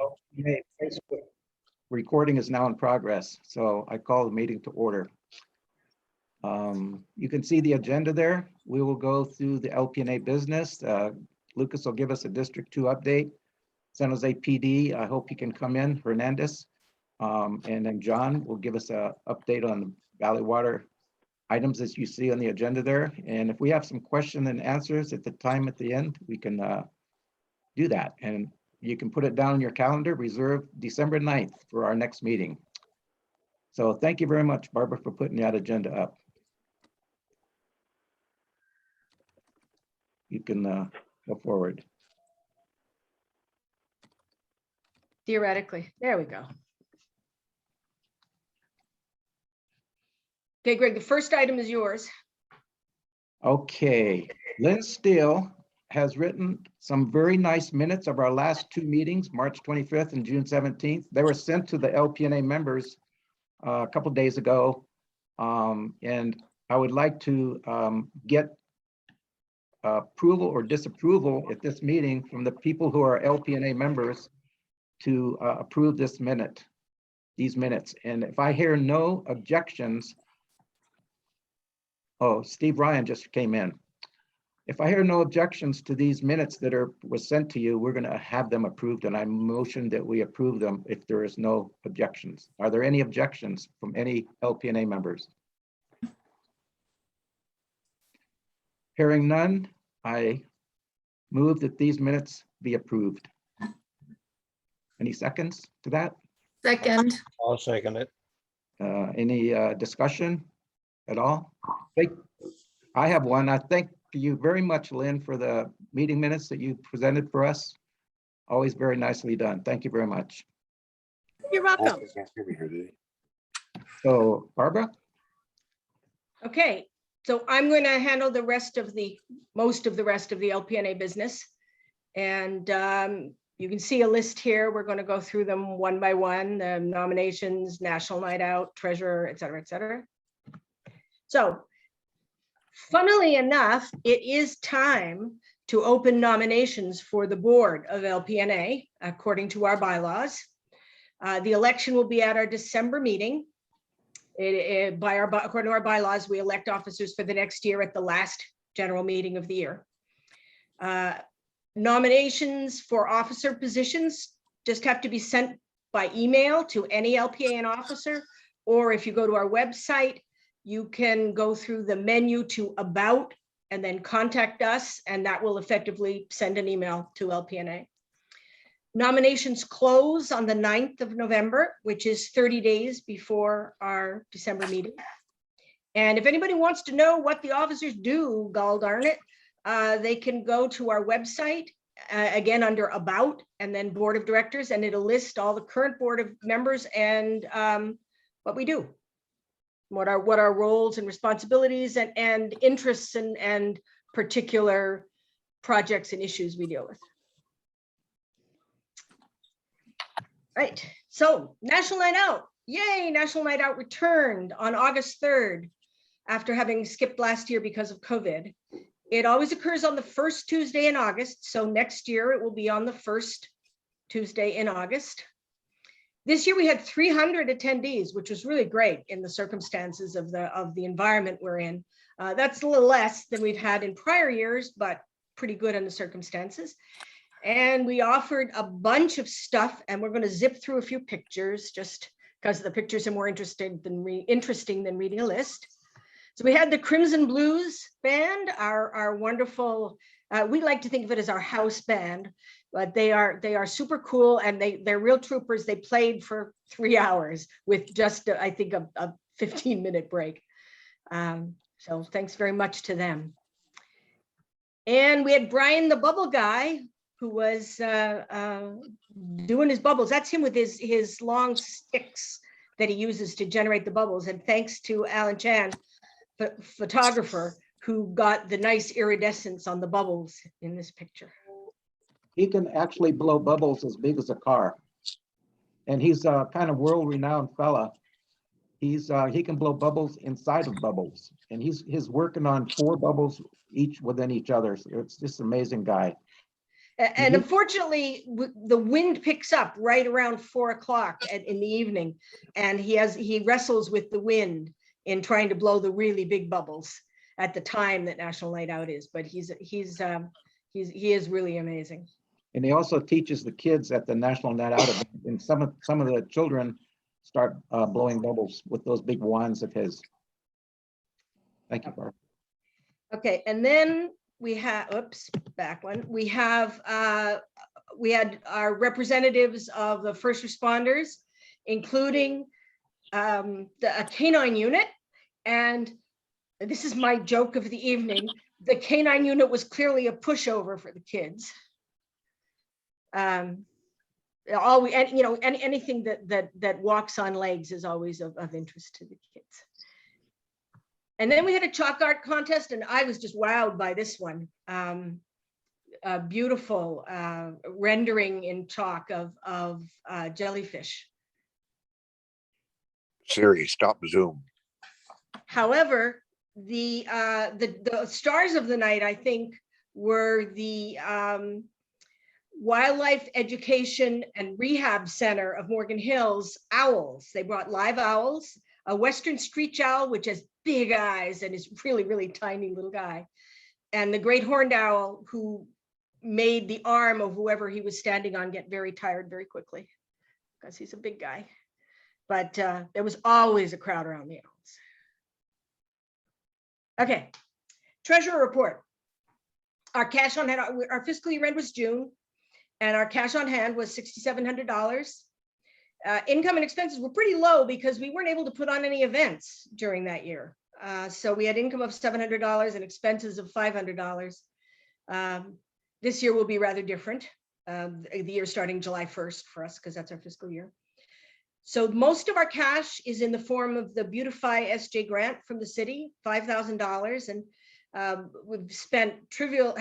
LPNA Facebook recording is now in progress, so I call the meeting to order. You can see the agenda there. We will go through the LPNA business. Lucas will give us a District 2 update. San Jose PD, I hope he can come in, Hernandez. And then John will give us an update on the Valley Water items as you see on the agenda there. And if we have some question and answers at the end, we can do that. And you can put it down in your calendar, reserve December 9th for our next meeting. So thank you very much, Barbara, for putting that agenda up. You can go forward. Theoretically, there we go. Okay, Greg, the first item is yours. Okay, Lynn Steele has written some very nice minutes of our last two meetings, March 25th and June 17th. They were sent to the LPNA members a couple of days ago. And I would like to get approval or disapproval at this meeting from the people who are LPNA members to approve these minutes. And if I hear no objections, oh, Steve Ryan just came in. If I hear no objections to these minutes that was sent to you, we're going to have them approved, and I motion that we approve them if there is no objections. Are there any objections from any LPNA members? Hearing none, I move that these minutes be approved. Any seconds to that? Second. I'll second it. Any discussion at all? I have one. I thank you very much, Lynn, for the meeting minutes that you presented for us. Always very nicely done. Thank you very much. You're welcome. So, Barbara? Okay, so I'm going to handle most of the rest of the LPNA business. And you can see a list here. We're going to go through them one by one, the nominations, National Night Out, Treasurer, et cetera, et cetera. So, funnily enough, it is time to open nominations for the board of LPNA, according to our bylaws. The election will be at our December meeting. According to our bylaws, we elect officers for the next year at the last general meeting of the year. Nominations for officer positions just have to be sent by email to any LPNA officer, or if you go to our website, you can go through the menu to About and then contact us, and that will effectively send an email to LPNA. Nominations close on the 9th of November, which is 30 days before our December meeting. And if anybody wants to know what the officers do, gall darn it, they can go to our website, again, under About and then Board of Directors, and it'll list all the current board of members and what we do. What our roles and responsibilities and interests and particular projects and issues we deal with. Right, so National Night Out, yay, National Night Out returned on August 3rd after having skipped last year because of COVID. It always occurs on the first Tuesday in August, so next year it will be on the first Tuesday in August. This year we had 300 attendees, which was really great in the circumstances of the environment we're in. That's a little less than we've had in prior years, but pretty good in the circumstances. And we offered a bunch of stuff, and we're going to zip through a few pictures just because the pictures are more interesting than reading a list. So we had the Crimson Blues band, our wonderful, we like to think of it as our house band, but they are super cool, and they're real troopers. They played for 3 hours with just, I think, a 15-minute break. So thanks very much to them. And we had Brian the Bubble Guy, who was doing his bubbles. That's him with his long sticks that he uses to generate the bubbles. And thanks to Alan Chan, photographer, who got the nice iridescence on the bubbles in this picture. He can actually blow bubbles as big as a car. And he's a kind of world-renowned fella. He can blow bubbles inside of bubbles. And he's working on 4 bubbles each within each other. So it's just an amazing guy. And unfortunately, the wind picks up right around 4 o'clock in the evening, and he wrestles with the wind in trying to blow the really big bubbles at the time that National Night Out is. But he is really amazing. And he also teaches the kids at the National Night Out event, and some of the children start blowing bubbles with those big wands of his. Thank you, Barb. Okay, and then we have, oops, back one. We had our representatives of the first responders, including a canine unit. And this is my joke of the evening. The canine unit was clearly a pushover for the kids. Anything that walks on legs is always of interest to the kids. And then we had a chalk art contest, and I was just wowed by this one. A beautiful rendering in chalk of jellyfish. Siri, stop Zoom. However, the stars of the night, I think, were the Wildlife Education and Rehab Center of Morgan Hills owls. They brought live owls, a Western screech owl, which has big eyes and is really, really tiny little guy, and the great horned owl, who made the arm of whoever he was standing on get very tired very quickly because he's a big guy. But there was always a crowd around the owls. Okay, Treasury Report. Our cash on hand, our fiscal year end was June, and our cash on hand was $6,700. Income and expenses were pretty low because we weren't able to put on any events during that year. So we had income of $700 and expenses of $500. This year will be rather different. The year starting July 1st for us, because that's our fiscal year. So most of our cash is in the form of the Beautify SJ grant from the city, $5,000. And we've spent trivial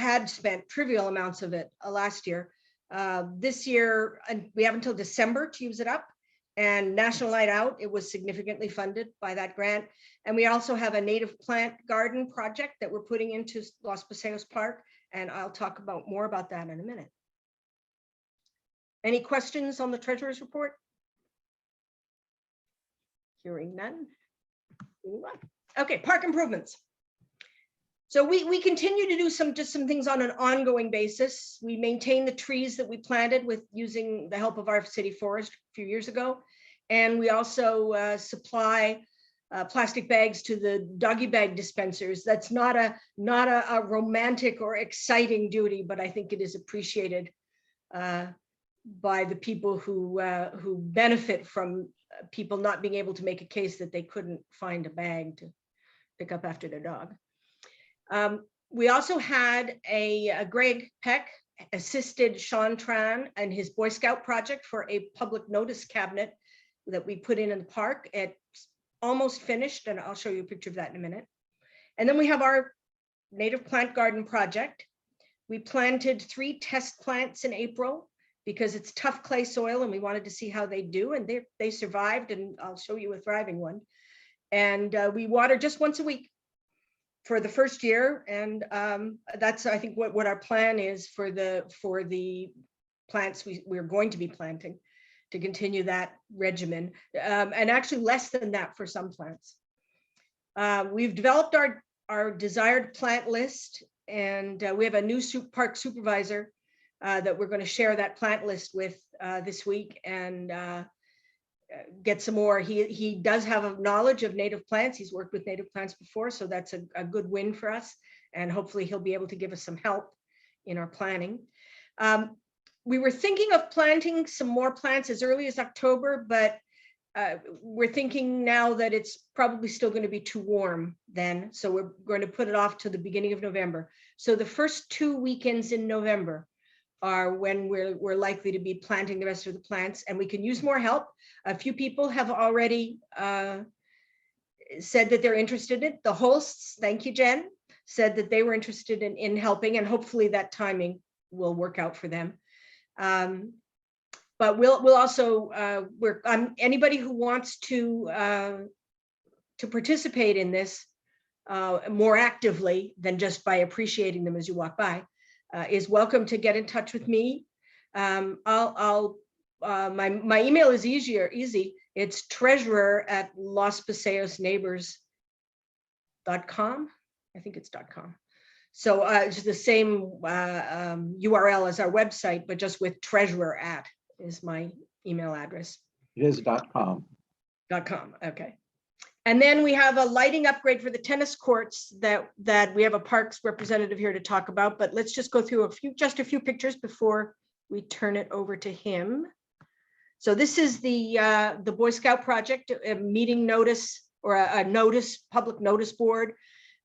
amounts of it last year. This year, and we have until December to use it up. And National Night Out, it was significantly funded by that grant. And we also have a native plant garden project that we're putting into Los Paseos Park. And I'll talk more about that in a minute. Any questions on the Treasurer's Report? Hearing none. Okay, park improvements. So we continue to do some things on an ongoing basis. We maintain the trees that we planted with using the help of our city forest a few years ago. And we also supply plastic bags to the doggy bag dispensers. That's not a romantic or exciting duty, but I think it is appreciated by the people who benefit from people not being able to make a case that they couldn't find a bag to pick up after their dog. We also had a Greg Peck assisted Sean Tran and his Boy Scout project for a public notice cabinet that we put in the park. It's almost finished, and I'll show you a picture of that in a minute. And then we have our native plant garden project. We planted 3 test plants in April because it's tough clay soil and we wanted to see how they do, and they survived, and I'll show you a thriving one. And we water just once a week for the first year, and that's, I think, what our plan is for the plants we're going to be planting, to continue that regimen, and actually less than that for some plants. We've developed our desired plant list, and we have a new park supervisor that we're going to share that plant list with this week, and get some more. He does have a knowledge of native plants. He's worked with native plants before, so that's a good win for us. And hopefully he'll be able to give us some help in our planning. We were thinking of planting some more plants as early as October, but we're thinking now that it's probably still going to be too warm then. So we're going to put it off to the beginning of November. So the first 2 weekends in November are when we're likely to be planting the rest of the plants, and we can use more help. A few people have already said that they're interested in it. The hosts, thank you, Jen, said that they were interested in helping, and hopefully that timing will work out for them. But we'll also anybody who wants to participate in this more actively than just by appreciating them as you walk by. is welcome to get in touch with me. My email is easy. It's treasurer@lospaseosneighbors.com. I think it's .com. So it's the same URL as our website, but just with treasurer at is my email address. It is .com. .com. Okay. And then we have a lighting upgrade for the tennis courts that we have a parks representative here to talk about, but let's just go through just a few pictures before we turn it over to him. So this is the Boy Scout project, a meeting notice or a public notice board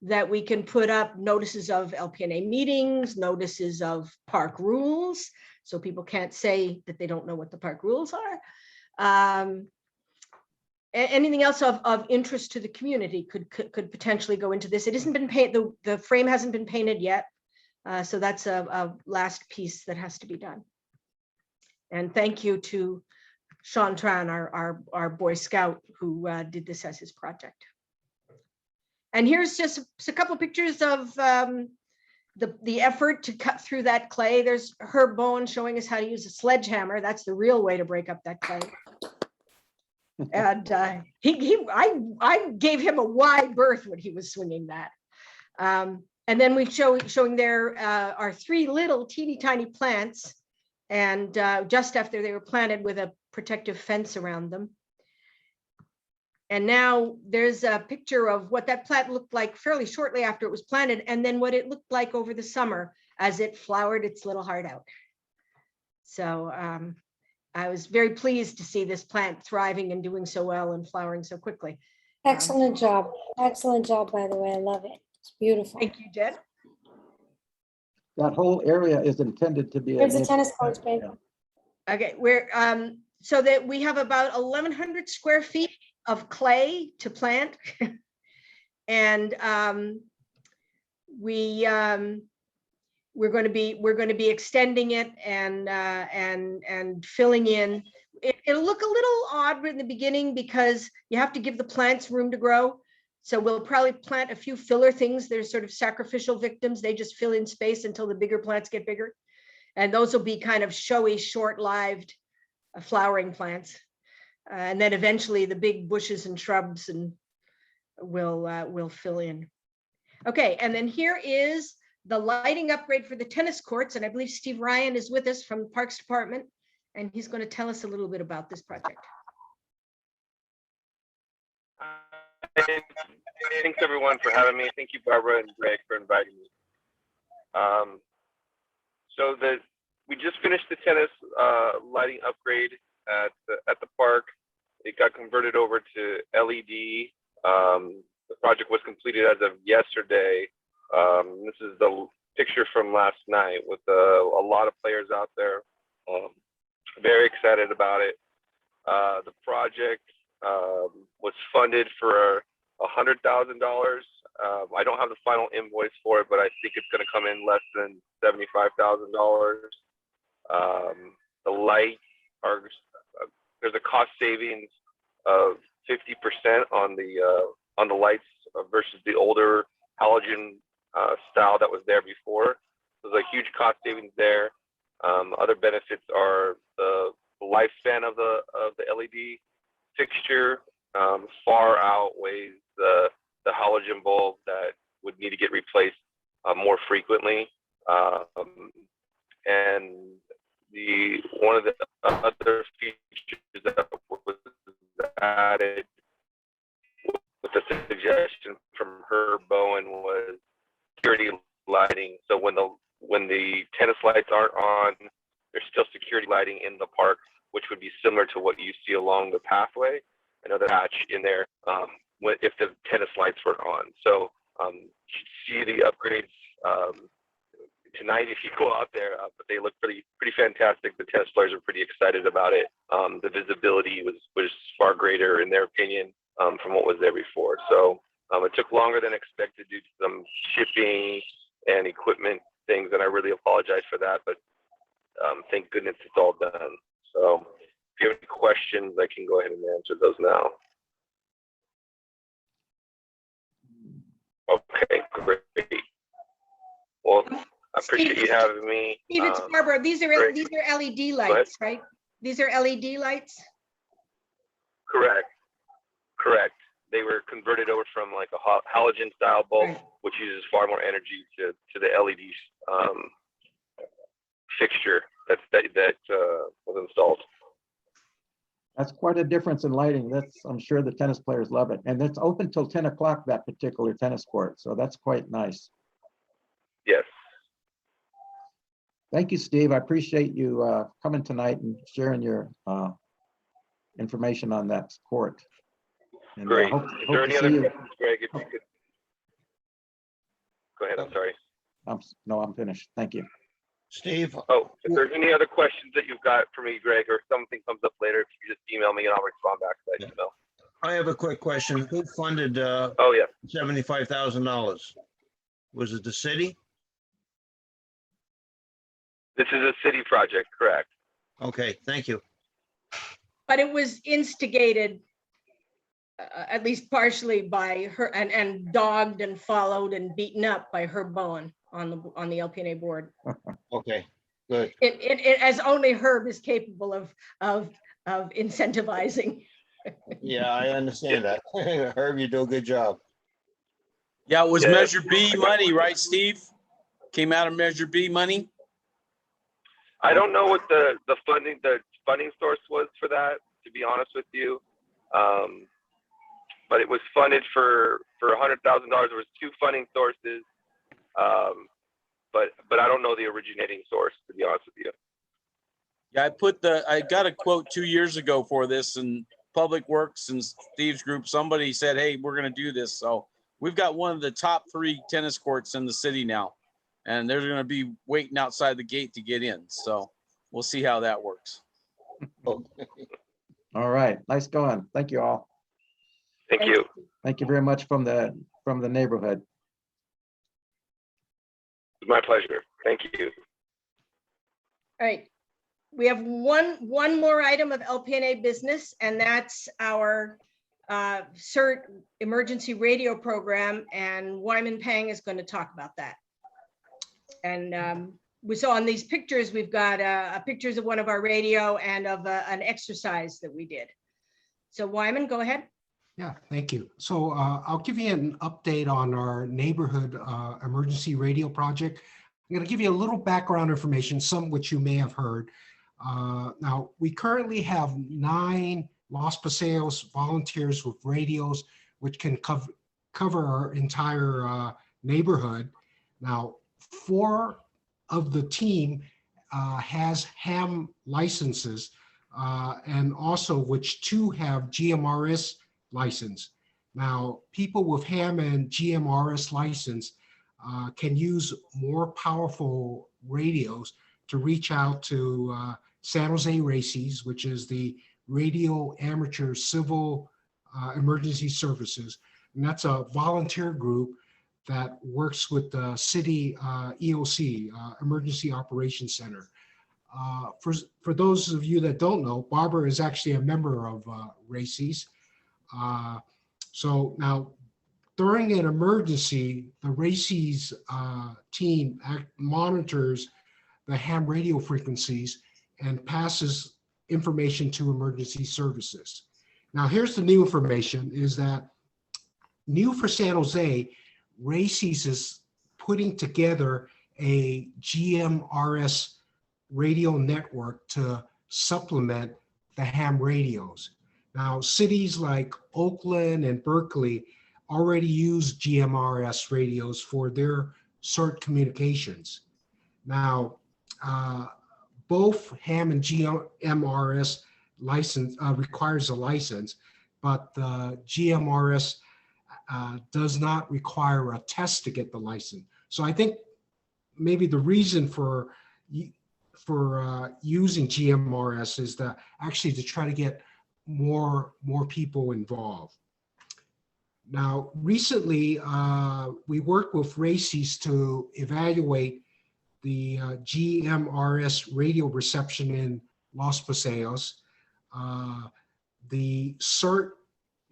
that we can put up notices of LPNA meetings, notices of park rules. So people can't say that they don't know what the park rules are. Anything else of interest to the community could potentially go into this. It hasn't been painted, the frame hasn't been painted yet. So that's a last piece that has to be done. And thank you to Sean Tran, our Boy Scout, who did this as his project. And here's just a couple of pictures of the effort to cut through that clay. There's Herb Bowen showing us how to use a sledgehammer. That's the real way to break up that clay. And I gave him a wide berth when he was swinging that. And then we showing there our 3 little teeny tiny plants, and just after they were planted with a protective fence around them. And now there's a picture of what that plant looked like fairly shortly after it was planted, and then what it looked like over the summer as it flowered its little heart out. So I was very pleased to see this plant thriving and doing so well and flowering so quickly. Excellent job. Excellent job, by the way. I love it. It's beautiful. Thank you, Jen. That whole area is intended to be. There's the tennis courts, babe. Okay, we're so that we have about 1,100 square feet of clay to plant, and we're going to be extending it and filling in. It'll look a little odd in the beginning because you have to give the plants room to grow. So we'll probably plant a few filler things. They're sort of sacrificial victims. They just fill in space until the bigger plants get bigger. And those will be kind of showy, short-lived flowering plants. And then eventually the big bushes and shrubs and will fill in. Okay, and then here is the lighting upgrade for the tennis courts. And I believe Steve Ryan is with us from the Parks Department, and he's going to tell us a little bit about this project. Thanks everyone for having me. Thank you, Barbara and Greg, for inviting me. We just finished the tennis lighting upgrade at the park. It got converted over to LED. The project was completed as of yesterday. This is the picture from last night with a lot of players out there. Very excited about it. The project was funded for $100,000. I don't have the final invoice for it, but I think it's going to come in less than $75,000. The lights are there's a cost savings of 50% on the lights versus the older halogen style that was there before. There's a huge cost savings there. Other benefits are the lifespan of the LED fixture far outweighs the halogen bulb that would need to get replaced more frequently. And one of the other features that was added with the suggestion from Herb Bowen was security lighting. So when the tennis lights aren't on, there's still security lighting in the park, which would be similar to what you see along the pathway. Another hatch in there if the tennis lights were on. So you should see the upgrades tonight if you go out there, but they look pretty fantastic. The tennis players are pretty excited about it. The visibility was far greater in their opinion from what was there before. So it took longer than expected due to some shipping and equipment things, and I really apologize for that, but thank goodness it's all done. So if you have any questions, I can go ahead and answer those now. Okay, great. Well, I appreciate you having me. Steve, it's Barbara. These are great. LED lights, right? These are LED lights? Correct. Correct. They were converted over from like a halogen style bulb, Right. which uses far more energy to the LED fixture that was installed. That's quite a difference in lighting. I'm sure the tennis players love it. And it's open till 10 o'clock, that particular tennis court. So that's quite nice. Yes. Thank you, Steve. I appreciate you coming tonight and sharing your information on that court. And, Great. hope Is there to any see other you. questions, Greg? If you could. Go ahead. I'm sorry. No, I'm finished. Thank you. Steve, Oh, if there's any other questions that you've got for me, Greg, or something comes up later, if you just email me and I'll respond back to that email. I have a quick question. Who funded Oh, yeah. $75,000? Was it the city? This is a city project, correct? Okay, thank you. But it was instigated, at least partially by her, and dogged and followed and beaten up by Herb Bowen on the LPNA board. Okay, good. It as only Herb is capable of incentivizing. Yeah, I understand that. Herb, you do a good job. Yeah, it was Yeah. Measure B money, right, Steve? Came out of Measure B money? I don't know what the funding source was for that, to be honest with you. But it was funded for $100,000. There was two funding sources. But I don't know the originating source, to be honest with you. Yeah, I got a quote 2 years ago for this, and Public Works and Steve's group, somebody said, hey, we're gonna do this. So we've got one of the top 3 tennis courts in the city now. And they're gonna be waiting outside the gate to get in. So we'll see how that works. All right, nice going. Thank you all. Thank you. Thank you very much from the neighborhood. It's my pleasure. Thank you. All right. We have one more item of LPNA business, and that's our CERT emergency radio program, and Wyman Pang is going to talk about that. And we saw on these pictures, we've got pictures of one of our radio and of an exercise that we did. So Wyman, go ahead. Yeah, thank you. So I'll give you an update on our neighborhood emergency radio project. I'm going to give you a little background information, some which you may have heard. Now, we currently have 9 Los Paseos volunteers with radios, which can cover our entire neighborhood. Now, 4 of the team has ham licenses, and also which 2 have GMRS license. Now, people with ham and GMRS license can use more powerful radios to reach out to San Jose RACES, which is the Radio Amateur Civil Emergency Services. And that's a volunteer group that works with the city EOC, Emergency Operations Center. For those of you that don't know, Barbara is actually a member of RACES. So now, during an emergency, the RACES team monitors the ham radio frequencies and passes information to emergency services. Now, here's the new information, is that new for San Jose, RACES is putting together a GMRS radio network to supplement the ham radios. Now, cities like Oakland and Berkeley already use GMRS radios for their CERT communications. Now, both ham and GMRS license requires a license, but the GMRS does not require a test to get the license. So I think maybe the reason for using GMRS is actually to try to get more people involved. Now, recently, we worked with RACES to evaluate the GMRS radio reception in Los Paseos. The CERT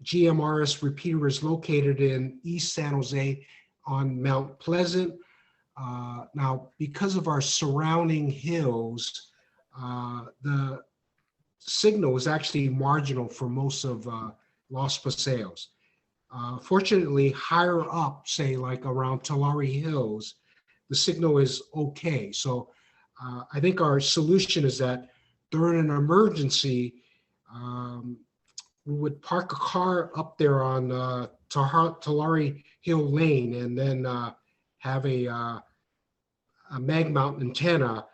GMRS repeater is located in East San Jose on Mount Pleasant, Now, because of our surrounding hills, the signal is actually marginal for most of Los Paseos. Fortunately, higher up, say like around Tulare Hills, the signal is okay. So I think our solution is that during an emergency, we would park a car up there on Tulare Hill Lane and then have a mag mount antenna.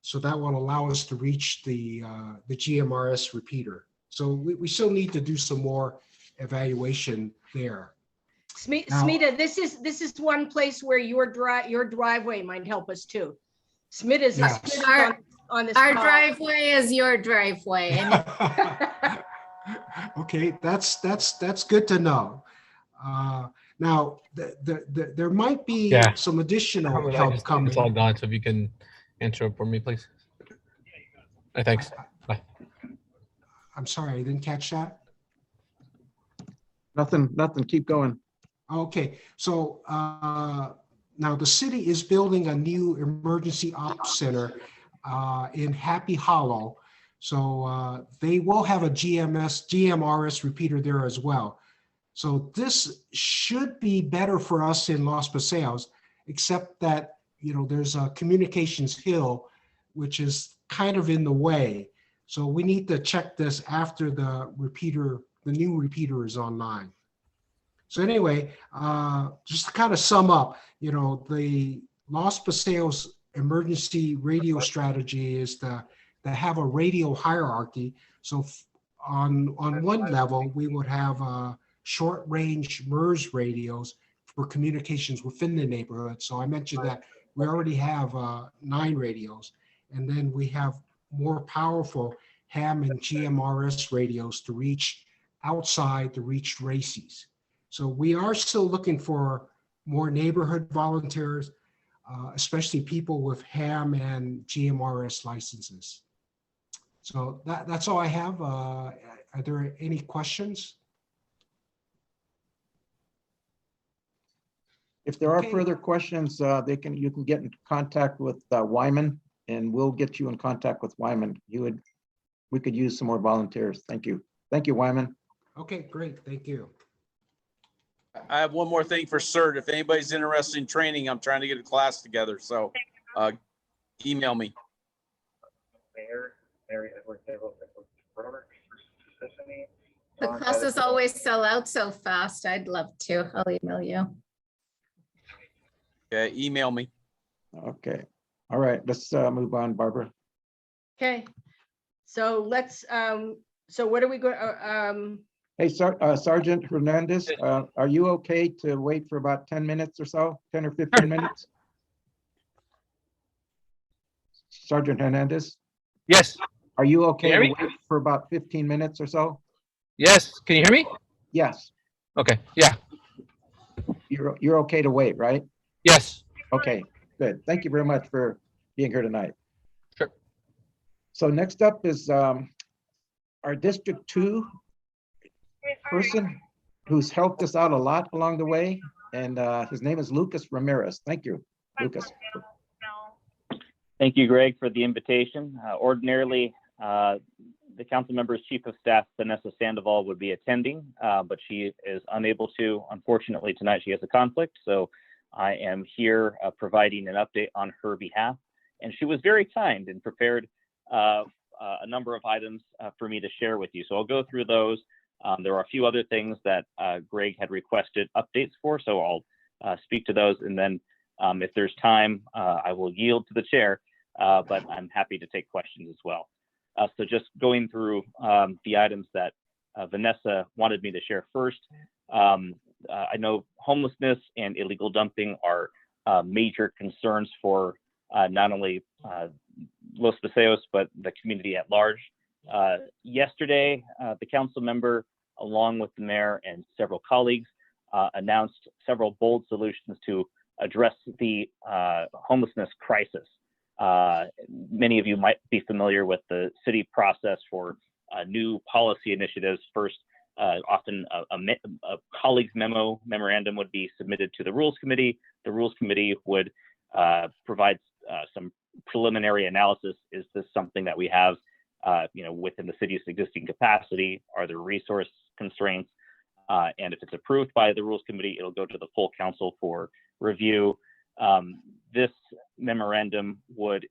So that will allow us to reach the GMRS repeater. So we still need to do some more evaluation there. Now- Smita, this is one place where your driveway might help us too. Smita is Yes. excluded on this. Our call. driveway is your driveway. And Okay, that's good to know. Now, there might be Yeah. some additional I help just coming. logged on, so if you can answer it for me, please. Thanks. Bye. I'm sorry, I didn't catch that. Nothing, keep going. Okay, so now the city is building a new emergency ops center in Happy Hollow. So they will have a GMRS repeater there as well. So this should be better for us in Los Paseos, except that, you know, there's a communications hill, which is kind of in the way. So we need to check this after the new repeater is online. So anyway, just to kind of sum up, you know, the Los Paseos emergency radio strategy is to have a radio hierarchy. So on one level, we would have short range MERS radios for communications within the neighborhood. So I mentioned that we already have 9 radios, and then we have more powerful ham and GMRS radios to reach outside, to reach races. So we are still looking for more neighborhood volunteers, especially people with ham and GMRS licenses. So that's all I have. Are there any questions? If there are Okay. further questions, you can get in contact with Wyman, and we'll get you in contact with Wyman. We could use some more volunteers. Thank you. Thank you, Wyman. Okay, great. Thank you. I have one more thing for CERT. If anybody's interested in training, I'm trying to get a class together. So email me. the classes always sell out so fast. I'd love to. I'll email you. Okay, email me. Okay. All right, let's move on, Barbara. Okay, so let's, so what are we going, Hey, Sergeant Hernandez, are you okay to wait for about 10 minutes or so, 10 or 15 minutes? Sergeant Hernandez, Yes, are you okay Can to you wait for about 15 minutes or so? yes. Can you hear me? Yes, Okay, yeah, you're okay to wait, right? yes. Okay, good. Thank you very much for being here tonight. Sure. So next up is our District 2 person who's helped us out a lot along the way, and his name is Lucas Ramirez. Thank you, Lucas. Thank you, Greg, for the invitation. Ordinarily, the council member's chief of staff, Vanessa Sandoval, would be attending, but she is unable to. Unfortunately, tonight she has a conflict, so I am here providing an update on her behalf. And she was very kind and prepared a number of items for me to share with you. So I'll go through those. There are a few other things that Greg had requested updates for, so I'll speak to those. And then if there's time, I will yield to the chair, but I'm happy to take questions as well. So just going through the items that Vanessa wanted me to share first. I know homelessness and illegal dumping are major concerns for not only Los Paseos, but the community at large. Yesterday, the council member, along with the mayor and several colleagues, announced several bold solutions to address the homelessness crisis. Many of you might be familiar with the city process for new policy initiatives. First, often a colleague's memorandum would be submitted to the Rules Committee. The Rules Committee would provides some preliminary analysis. Is this something that we have, within the city's existing capacity? Are there resource constraints? And if it's approved by the Rules Committee, it'll go to the full council for review. This memorandum would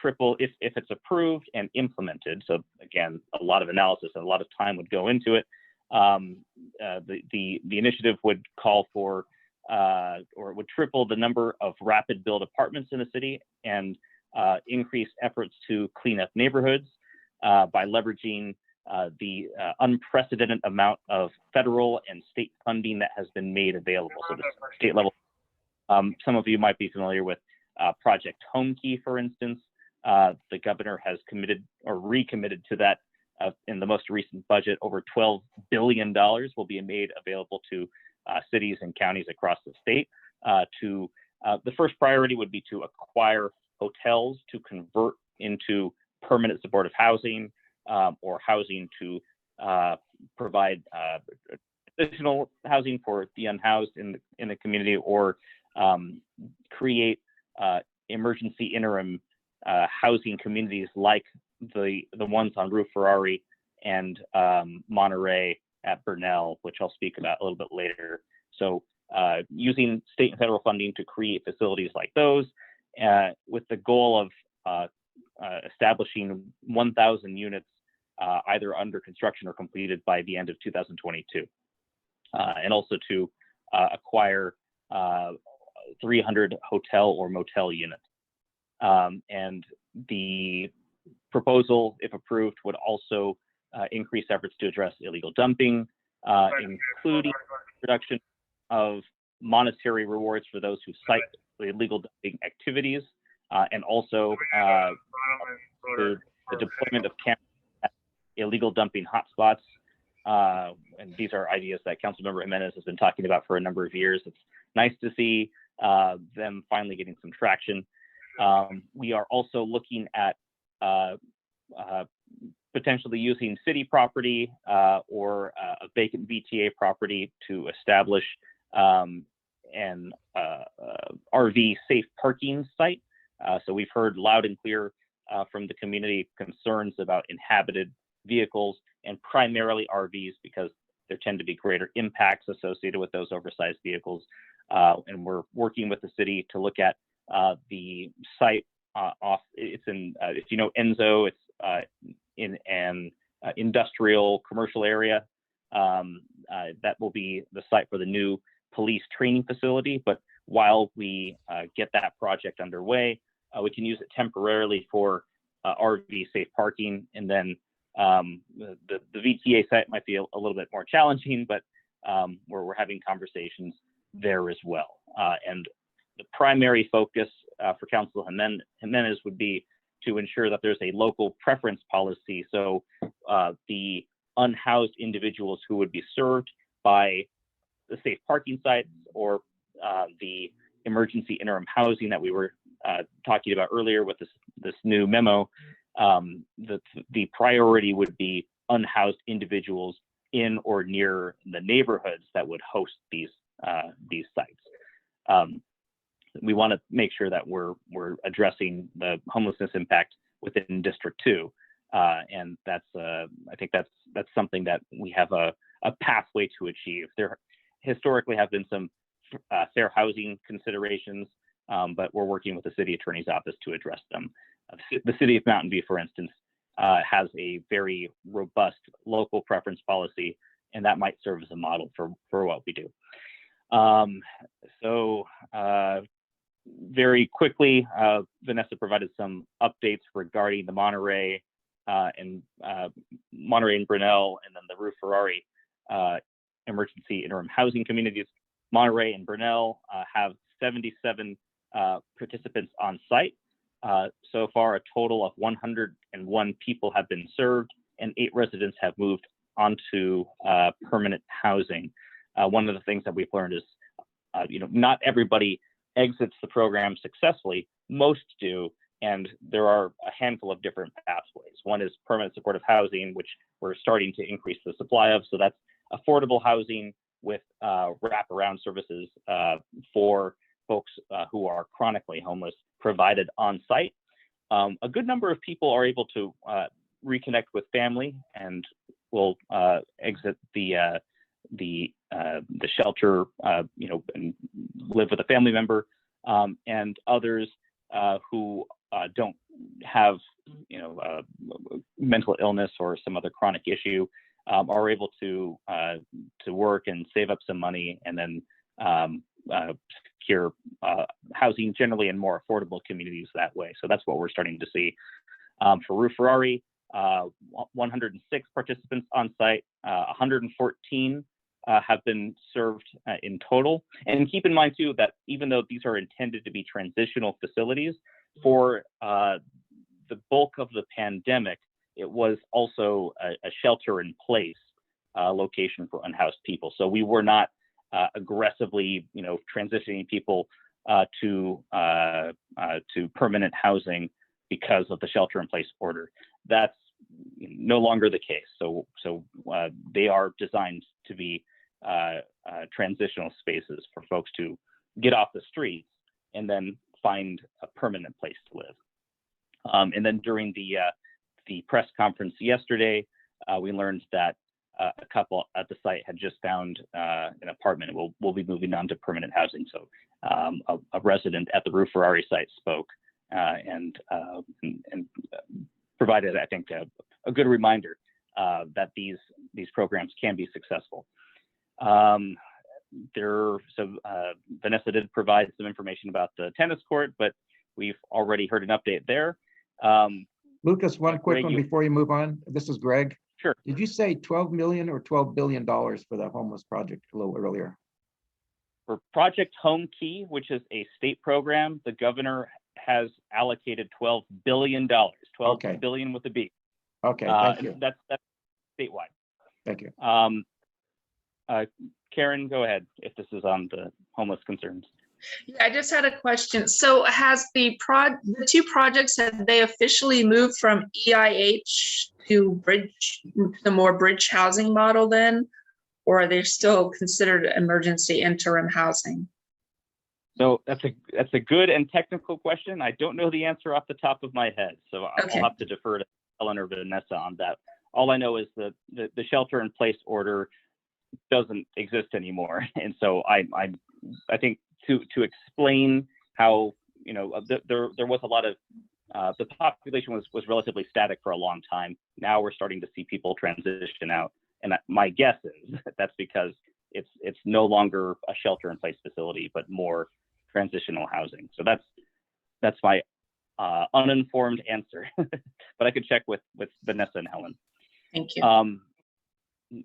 triple if it's approved and implemented. So again, a lot of analysis and a lot of time would go into it. The initiative would call for or would triple the number of rapid build apartments in the city and increase efforts to clean up neighborhoods by leveraging the unprecedented amount of federal and state funding that has been made available. So the state level, some of you might be familiar with Project Home Key, for instance. The governor has committed or recommitted to that in the most recent budget. Over $12 billion will be made available to cities and counties across the state. The first priority would be to acquire hotels to convert into permanent supportive housing, or housing to provide additional housing for the unhoused in the community, or create emergency interim housing communities like the ones on Rue Ferrari and Monterey at Burnell, which I'll speak about a little bit later. So using state and federal funding to create facilities like those, with the goal of establishing 1,000 units either under construction or completed by the end of 2022. And also to acquire 300 hotel or motel units. And the proposal, if approved, would also increase efforts to address illegal dumping, including production of monetary rewards for those who cite illegal dumping activities, and also the deployment of cameras at illegal dumping hotspots. And these are ideas that Councilmember Hernandez has been talking about for a number of years. It's nice to see them finally getting some traction. We are also looking at potentially using city property or a vacant VTA property to establish an RV safe parking site. So we've heard loud and clear from the community concerns about inhabited vehicles, and primarily RVs, because there tend to be greater impacts associated with those oversized vehicles. And we're working with the city to look at the site it's in, if you know Enzo, it's in an industrial commercial area. That will be the site for the new police training facility. But while we get that project underway, we can use it temporarily for RV safe parking. And then the VTA site might be a little bit more challenging, but we're having conversations there as well. And the primary focus for Council Hernandez would be to ensure that there's a local preference policy. So the unhoused individuals who would be served by the safe parking sites or the emergency interim housing that we were talking about earlier with this new memo, the priority would be unhoused individuals in or near the neighborhoods that would host these sites. We want to make sure that we're addressing the homelessness impact within District 2, and that's I think that's something that we have a pathway to achieve. There historically have been some fair housing considerations, but we're working with the city attorney's office to address them. The city of Mountain View, for instance, has a very robust local preference policy, and that might serve as a model for what we do. Very quickly, Vanessa provided some updates regarding the Monterey and Brunel, and then the Rue Ferrari emergency interim housing communities. Monterey and Brunel have 77 participants on site. So far, a total of 101 people have been served, and 8 residents have moved onto permanent housing. One of the things that we've learned is, not everybody exits the program successfully. Most do, and there are a handful of different pathways. One is permanent supportive housing, which we're starting to increase the supply of. So that's affordable housing with wraparound services for folks who are chronically homeless provided on site. A good number of people are able to reconnect with family and will exit the shelter, and live with a family member, and others who don't have, mental illness or some other chronic issue, are able to work and save up some money and then secure housing generally in more affordable communities that way. So that's what we're starting to see. For Rue Ferrari, 106 participants on site, 114 have been served in total. And keep in mind too that even though these are intended to be transitional facilities, for the bulk of the pandemic, it was also a shelter in place location for unhoused people. So we were not aggressively, transitioning people to permanent housing because of the shelter in place order. That's no longer the case. So they are designed to be transitional spaces for folks to get off the streets and then find a permanent place to live. And then during the press conference yesterday, we learned that a couple at the site had just found an apartment. We'll be moving on to permanent housing. So a resident at the Rue Ferrari site spoke and provided, I think, a good reminder that these programs can be successful. Vanessa did provide some information about the tennis court, but we've already heard an update there. Lucas, one quick Greg, one before you move on. This is Greg. Sure. Did you say 12 million or $12 billion for the homeless project a little earlier? For Project Home Key, which is a state program, the governor has allocated $12 billion, $12 billion with a B. Okay, thank you. That's statewide. Thank you. Karen, go ahead if this is on the homeless concerns. Yeah, I just had a question. So has the two projects, have they officially moved from EIH to the more bridge housing model then? Or are they still considered emergency interim housing? So that's a good and technical question. I don't know the answer off the top of my head. So I'll have to defer to Ellen or Vanessa on that. All I know is that the shelter in place order doesn't exist anymore. And so I think to explain how, there was a lot of, the population was relatively static for a long time. Now we're starting to see people transition out. And my guess is that's because it's no longer a shelter in place facility, but more transitional housing. So that's my uninformed answer, but I could check with Vanessa and Helen. Thank you.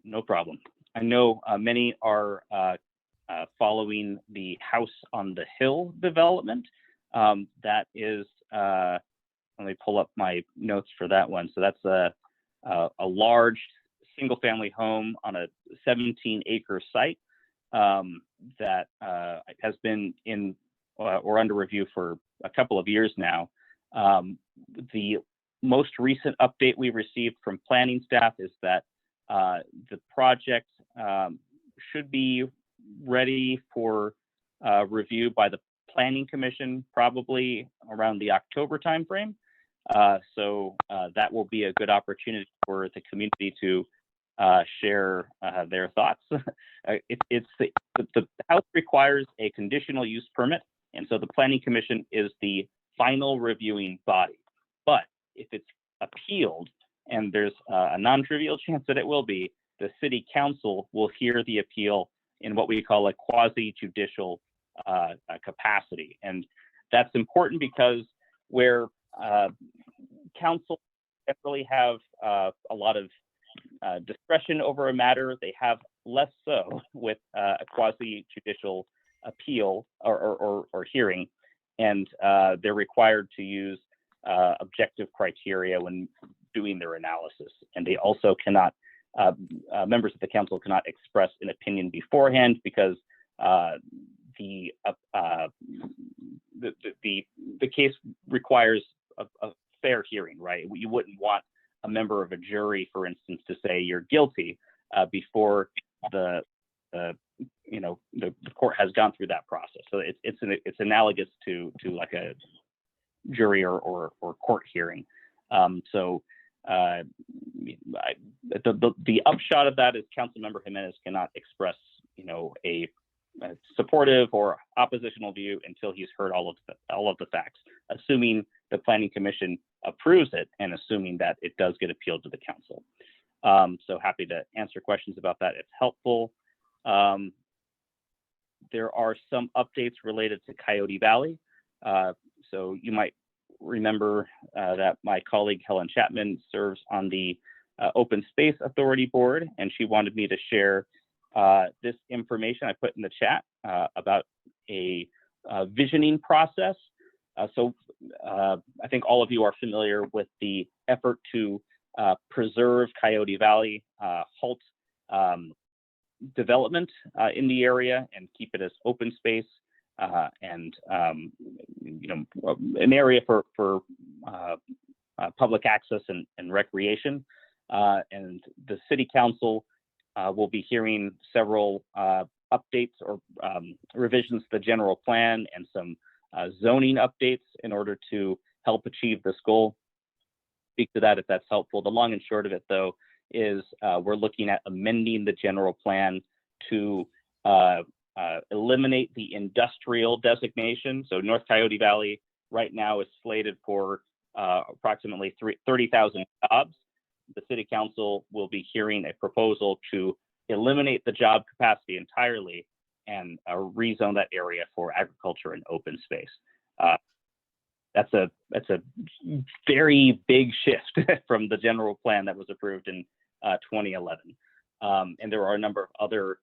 No problem. I know many are following the House on the Hill development. That is, let me pull up my notes for that one. So that's a large single family home on a 17-acre site that has been in or under review for a couple of years now. The most recent update we received from planning staff is that the project should be ready for review by the Planning Commission probably around the October timeframe. So that will be a good opportunity for the community to share their thoughts. The House requires a conditional use permit, and so the Planning Commission is the final reviewing body. But if it's appealed, and there's a non-trivial chance that it will be, the City Council will hear the appeal in what we call a quasi-judicial capacity. And that's important because where council generally have a lot of discretion over a matter, they have less so with a quasi-judicial appeal or hearing, and they're required to use objective criteria when doing their analysis. And they also cannot, members of the council cannot express an opinion beforehand because the case requires a fair hearing, right? You wouldn't want a member of a jury, for instance, to say you're guilty before the the court has gone through that process. So it's analogous to like a jury or court hearing. The upshot of that is Councilmember Hernandez cannot express, a supportive or oppositional view until he's heard all of the facts, assuming the Planning Commission approves it and assuming that it does get appealed to the council. So happy to answer questions about that if helpful. There are some updates related to Coyote Valley. So you might remember that my colleague Helen Chapman serves on the Open Space Authority Board, and she wanted me to share this information I put in the chat about a visioning process. So I think all of you are familiar with the effort to preserve Coyote Valley, halt development in the area and keep it as open space and an area for public access and recreation. And the city council will be hearing several updates or revisions to the general plan and some zoning updates in order to help achieve this goal. Speak to that if that's helpful. The long and short of it, though, is we're looking at amending the general plan to eliminate the industrial designation. So North Coyote Valley right now is slated for approximately 30,000 jobs. The city council will be hearing a proposal to eliminate the job capacity entirely and rezone that area for agriculture and open space. That's a very big shift from the general plan that was approved in 2011. And there are a number of other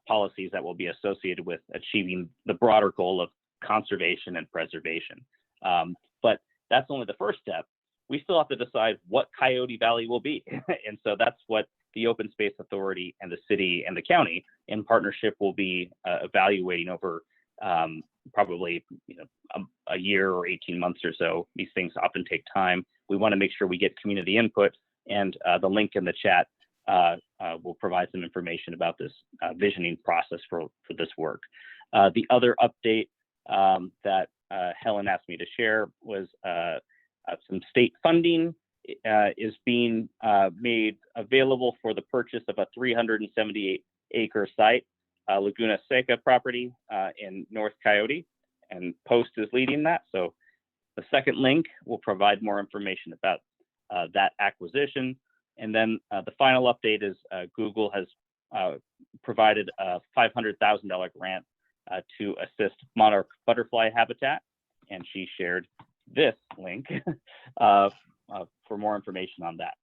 policies that will be associated with achieving the broader goal of conservation and preservation. But that's only the first step. We still have to decide what Coyote Valley will be. And so that's what the Open Space Authority and the city and the county in partnership will be evaluating over probably a year or 18 months or so. These things often take time. We want to make sure we get community input, and the link in the chat will provide some information about this visioning process for this work. The other update that Helen asked me to share was some state funding is being made available for the purchase of a 378-acre site, Laguna Seca property in North Coyote, and Post is leading that. So the second link will provide more information about that acquisition. And then the final update is Google has provided a $500,000 grant to assist monarch butterfly habitat, and she shared this link for more information on that.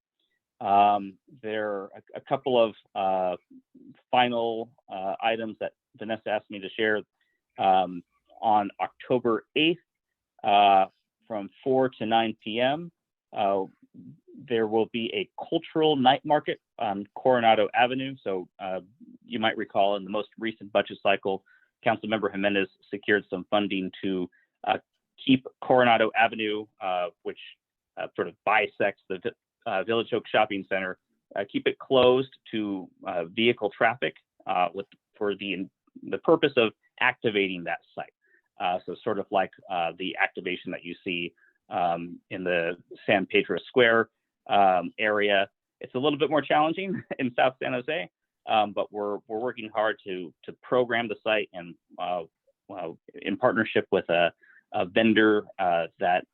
There are a couple of final items that Vanessa asked me to share. On October 8th from 4 to 9 p.m. There will be a cultural night market on Coronado Avenue. So you might recall in the most recent budget cycle, Councilmember Hernandez secured some funding to keep Coronado Avenue, which sort of bisects the Village Oak Shopping Center, keep it closed to vehicle traffic for the purpose of activating that site. So sort of like the activation that you see in the San Pedro Square area. It's a little bit more challenging in South San Jose, but we're working hard to program the site and in partnership with a vendor that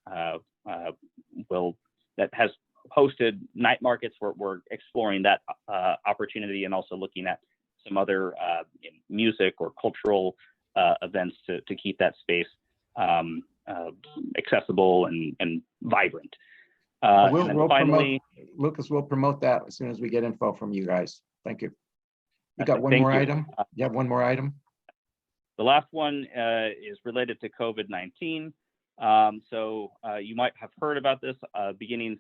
has hosted night markets. We're exploring that opportunity and also looking at some other music or cultural events to keep that space accessible and vibrant. We'll finally, Lucas will promote that as soon as we get info from you guys. Thank you. You got one more item? You have one more item? The last one is related to COVID-19. So you might have heard about this beginning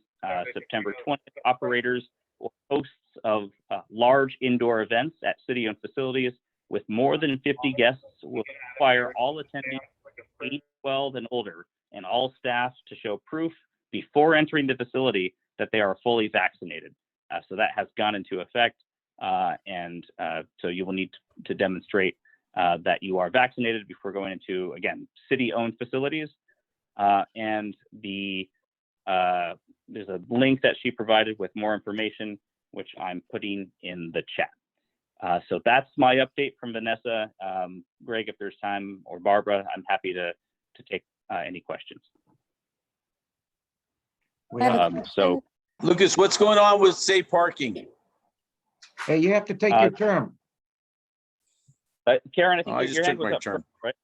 September 20th. Operators or hosts of large indoor events at city-owned facilities with more than 50 guests will require all attendees 8, 12, and older, and all staff to show proof before entering the facility that they are fully vaccinated. So that has gone into effect. So you will need to demonstrate that you are vaccinated before going into, again, city-owned facilities. And there's a link that she provided with more information, which I'm putting in the chat. So that's my update from Vanessa. Greg, if there's time, or Barbara, I'm happy to take any questions. So Lucas, what's going on with safe parking? Hey, you have to take your term. Karen, I think I just your hand took was my up turn. first, right?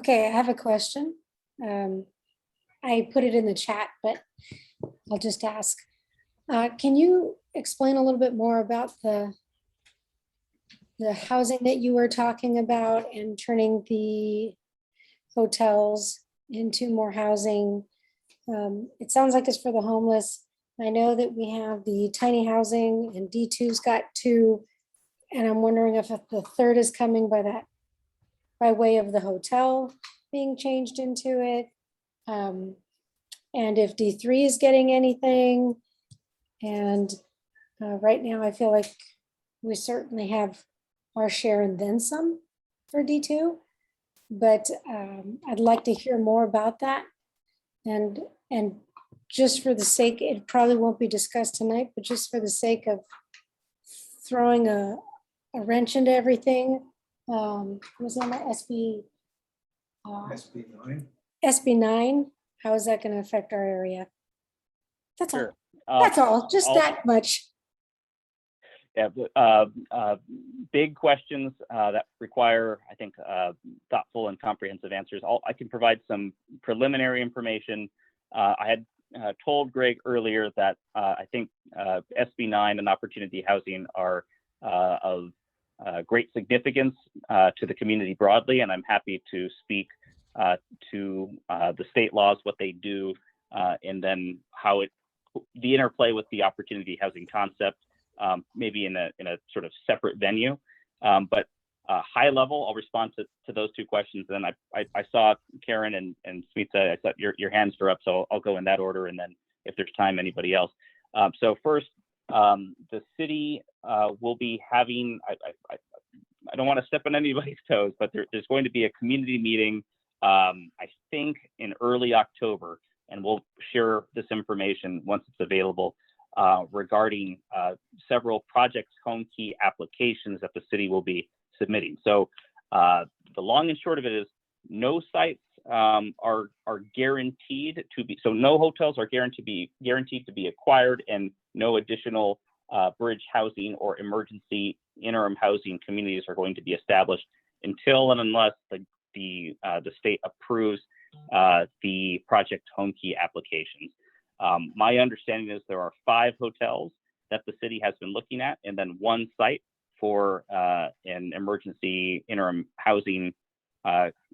okay, I have a question. I put it in the chat, but I'll just ask. Can you explain a little bit more about the housing that you were talking about and turning the hotels into more housing? It sounds like it's for the homeless. I know that we have the tiny housing and D2's got 2, and I'm wondering if the third is coming by way of the hotel being changed into it. And if D3 is getting anything. And right now I feel like we certainly have our share and then some for D2, but I'd like to hear more about that. And just for the sake, it probably won't be discussed tonight, but just for the sake of throwing a wrench into everything, was on my SB9. How is that going to affect our area? That's all. Sure. That's all. Just that much. Yeah, big questions that require, I think, thoughtful and comprehensive answers. I can provide some preliminary information. I had told Greg earlier that I think SB9 and opportunity housing are of great significance to the community broadly, and I'm happy to speak to the state laws, what they do, and then how the interplay with the opportunity housing concept, maybe in a sort of separate venue. But high level, I'll respond to those 2 questions. And then I saw Karen and Smita, I thought your hands are up, so I'll go in that order. And then if there's time, anybody else. So first, the city will be having, I don't want to step on anybody's toes, but there's going to be a community meeting, I think in early October, and we'll share this information once it's available, regarding several projects home key applications that the city will be submitting. So the long and short of it is no sites are guaranteed to be, so no hotels are guaranteed to be acquired, and no additional bridge housing or emergency interim housing communities are going to be established until and unless the state approves the project home key applications. My understanding is there are 5 hotels that the city has been looking at, and then 1 site for an emergency interim housing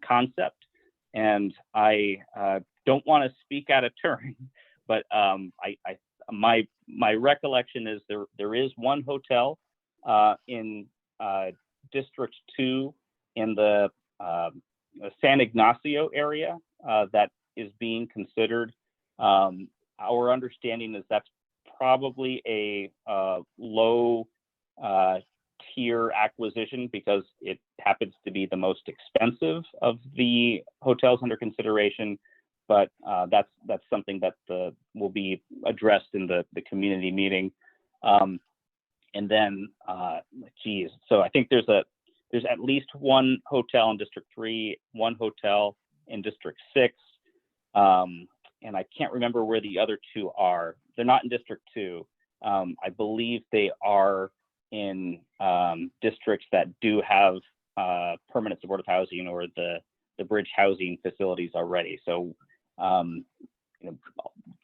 concept. And I don't want to speak out of turn, but my recollection is there is 1 hotel in District 2 in the San Ignacio area that is being considered. Our understanding is that's probably a low tier acquisition because it happens to be the most expensive of the hotels under consideration. But that's something that will be addressed in the community meeting. And then, so I think there's at least 1 hotel in District 3, 1 hotel in District 6. And I can't remember where the other 2 are. They're not in District 2. I believe they are in districts that do have permanent supportive housing or the bridge housing facilities already. So,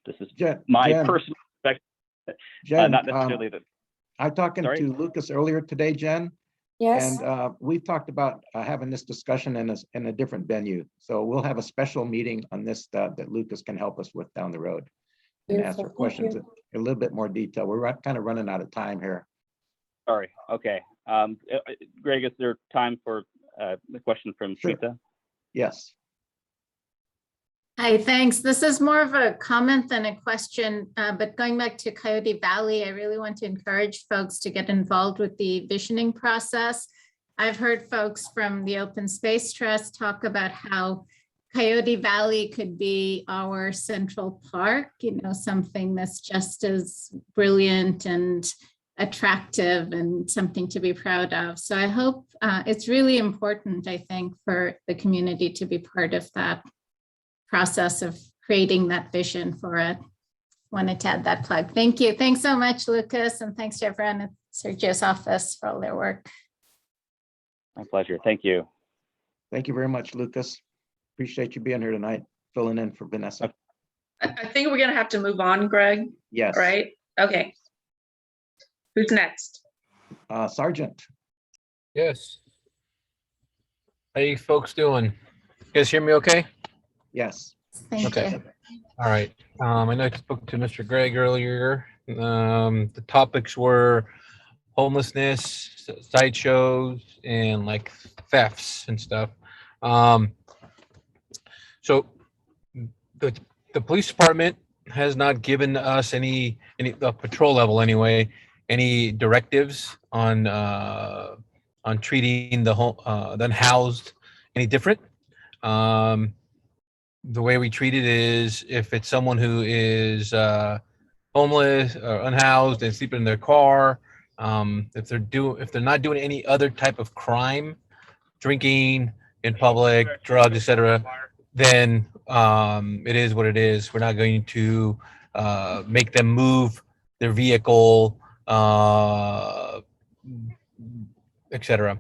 this is my personal perspective, not necessarily the. I talking to Lucas earlier today, Jen. Yes. And we've talked about having this discussion in a different venue. So we'll have a special meeting on this that Lucas can help us with down the road and Beautiful. answer questions Thank in a little bit more detail. We're kind of running out of time here. Sorry. Okay. Greg, is there time for the question from Sure. Smita? Yes. Hi, thanks. This is more of a comment than a question, but going back to Coyote Valley, I really want to encourage folks to get involved with the visioning process. I've heard folks from the Open Space Trust talk about how Coyote Valley could be our central park, something that's just as brilliant and attractive and something to be proud of. So I hope it's really important, I think, for the community to be part of that process of creating that vision for it. Wanted to add that plug. Thank you. Thanks so much, Lucas. And thanks to everyone at Sergio's office for all their work. My pleasure. Thank you. Thank you very much, Lucas. Appreciate you being here tonight, filling in for Vanessa. I think we're gonna have to move on, Greg, Yes. right? Okay. Who's next? Sergeant. Yes. How you folks doing? You guys hear me okay? Yes. Thank Okay. you. All right. I know I spoke to Mr. Gregg earlier. The topics were homelessness, sideshows, and like thefts and stuff. So the police department has not given us any patrol level anyway, any directives on treating the unhoused any different. The way we treat it is if it's someone who is homeless or unhoused and sleeping in their car, if they're not doing any other type of crime, drinking in public, drugs, etc., then it is what it is. We're not going to make them move their vehicle, etc.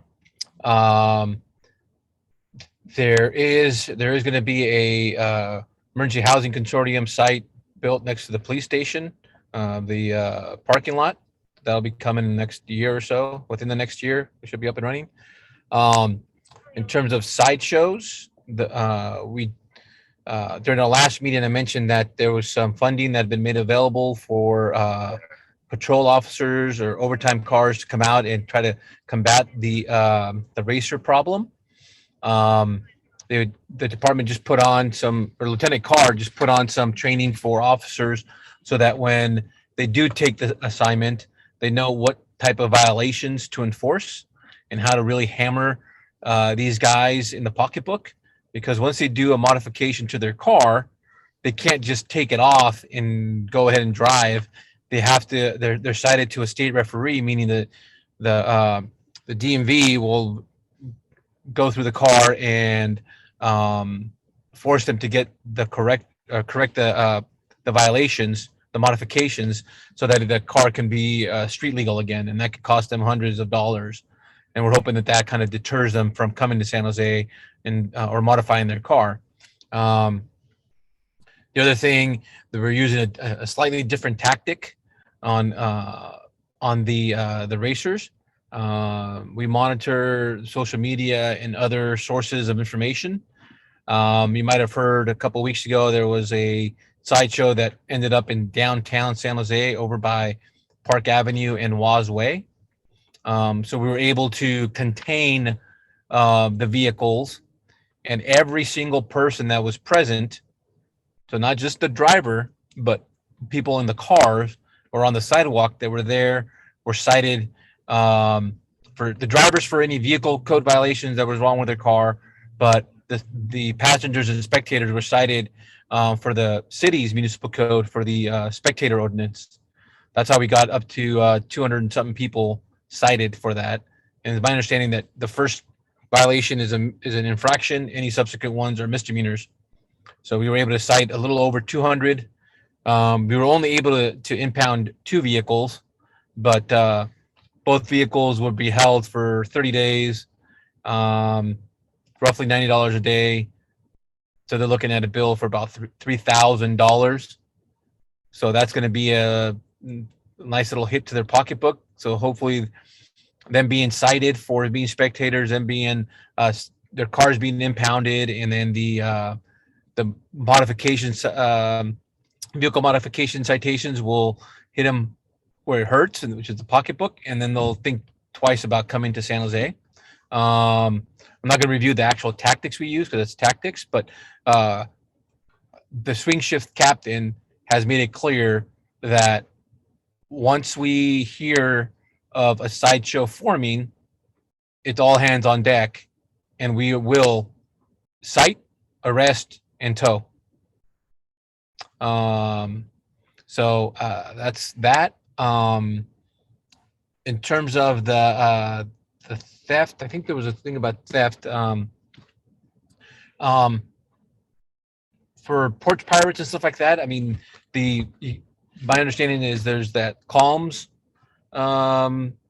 There is going to be a emergency housing consortium site built next to the police station, the parking lot. That'll be coming next year or so. Within the next year, we should be up and running. In terms of sideshows, we during our last meeting, I mentioned that there was some funding that had been made available for patrol officers or overtime cars to come out and try to combat the racer problem. The department just put on or Lieutenant Carr just put on some training for officers so that when they do take the assignment, they know what type of violations to enforce and how to really hammer these guys in the pocketbook. Because once they do a modification to their car, they can't just take it off and go ahead and drive. They have to. They're cited to a state referee, meaning that the DMV will go through the car and force them to get the correct the violations, the modifications, so that the car can be street legal again, and that could cost them hundreds of dollars. And we're hoping that kind of deters them from coming to San Jose and or modifying their car. The other thing that we're using a slightly different tactic on the racers. We monitor social media and other sources of information. You might have heard a couple of weeks ago there was a sideshow that ended up in downtown San Jose over by Park Avenue and Waz Way. So we were able to contain the vehicles, and every single person that was present, so not just the driver, but people in the cars or on the sidewalk that were there, were cited for the drivers for any vehicle code violations that was wrong with their car, but the passengers and spectators were cited for the city's municipal code for the spectator ordinance. That's how we got up to 200 and something people cited for that. And it's my understanding that the first violation is an infraction. Any subsequent ones are misdemeanors. So we were able to cite a little over 200. We were only able to impound 2 vehicles, but both vehicles would be held for 30 days, roughly $90 a day. So they're looking at a bill for about $3,000. So that's going to be a nice little hit to their pocketbook. So hopefully them being cited for being spectators and being their cars being impounded, and then the modifications, vehicle modification citations will hit them where it hurts, which is the pocketbook, and then they'll think twice about coming to San Jose. I'm not going to review the actual tactics we use because it's tactics, but the swing shift captain has made it clear that once we hear of a sideshow forming, it's all hands on deck, and we will cite, arrest, and tow. So that's that. In terms of the theft, I think there was a thing about theft. For porch pirates and stuff like that. I mean, my understanding is there's that Calms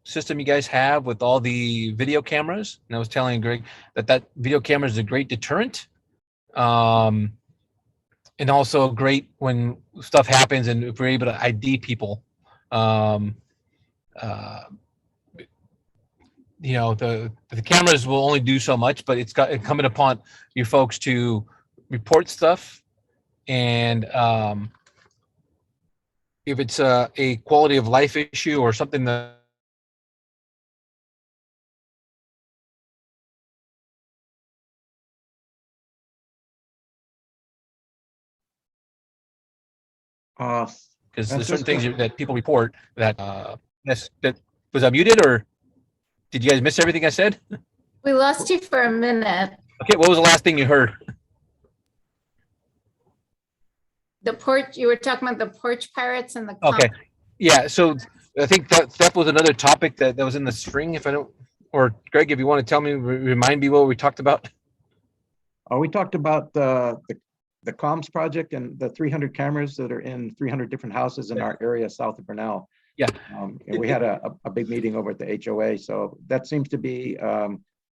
system you guys have with all the video cameras, and I was telling Greg that video camera is a great deterrent. And also great when stuff happens and if we're able to ID people. You know, the cameras will only do so much, but it's incumbent upon you folks to report stuff. And if it's a quality of life issue or something that because there's certain things that people report that that was I muted, or did you guys miss everything I said? We lost you for a minute. Okay, what was the last thing you heard? The porch, you were talking about the porch pirates and the. Okay, yeah, so I think that was another topic that was in the string, if I don't, or Greg, if you want to tell me, remind me what we talked about. We talked about the comms project and the 300 cameras that are in 300 different houses in our area south of Bernal. Yeah. And we had a big meeting over at the HOA. So that seems to be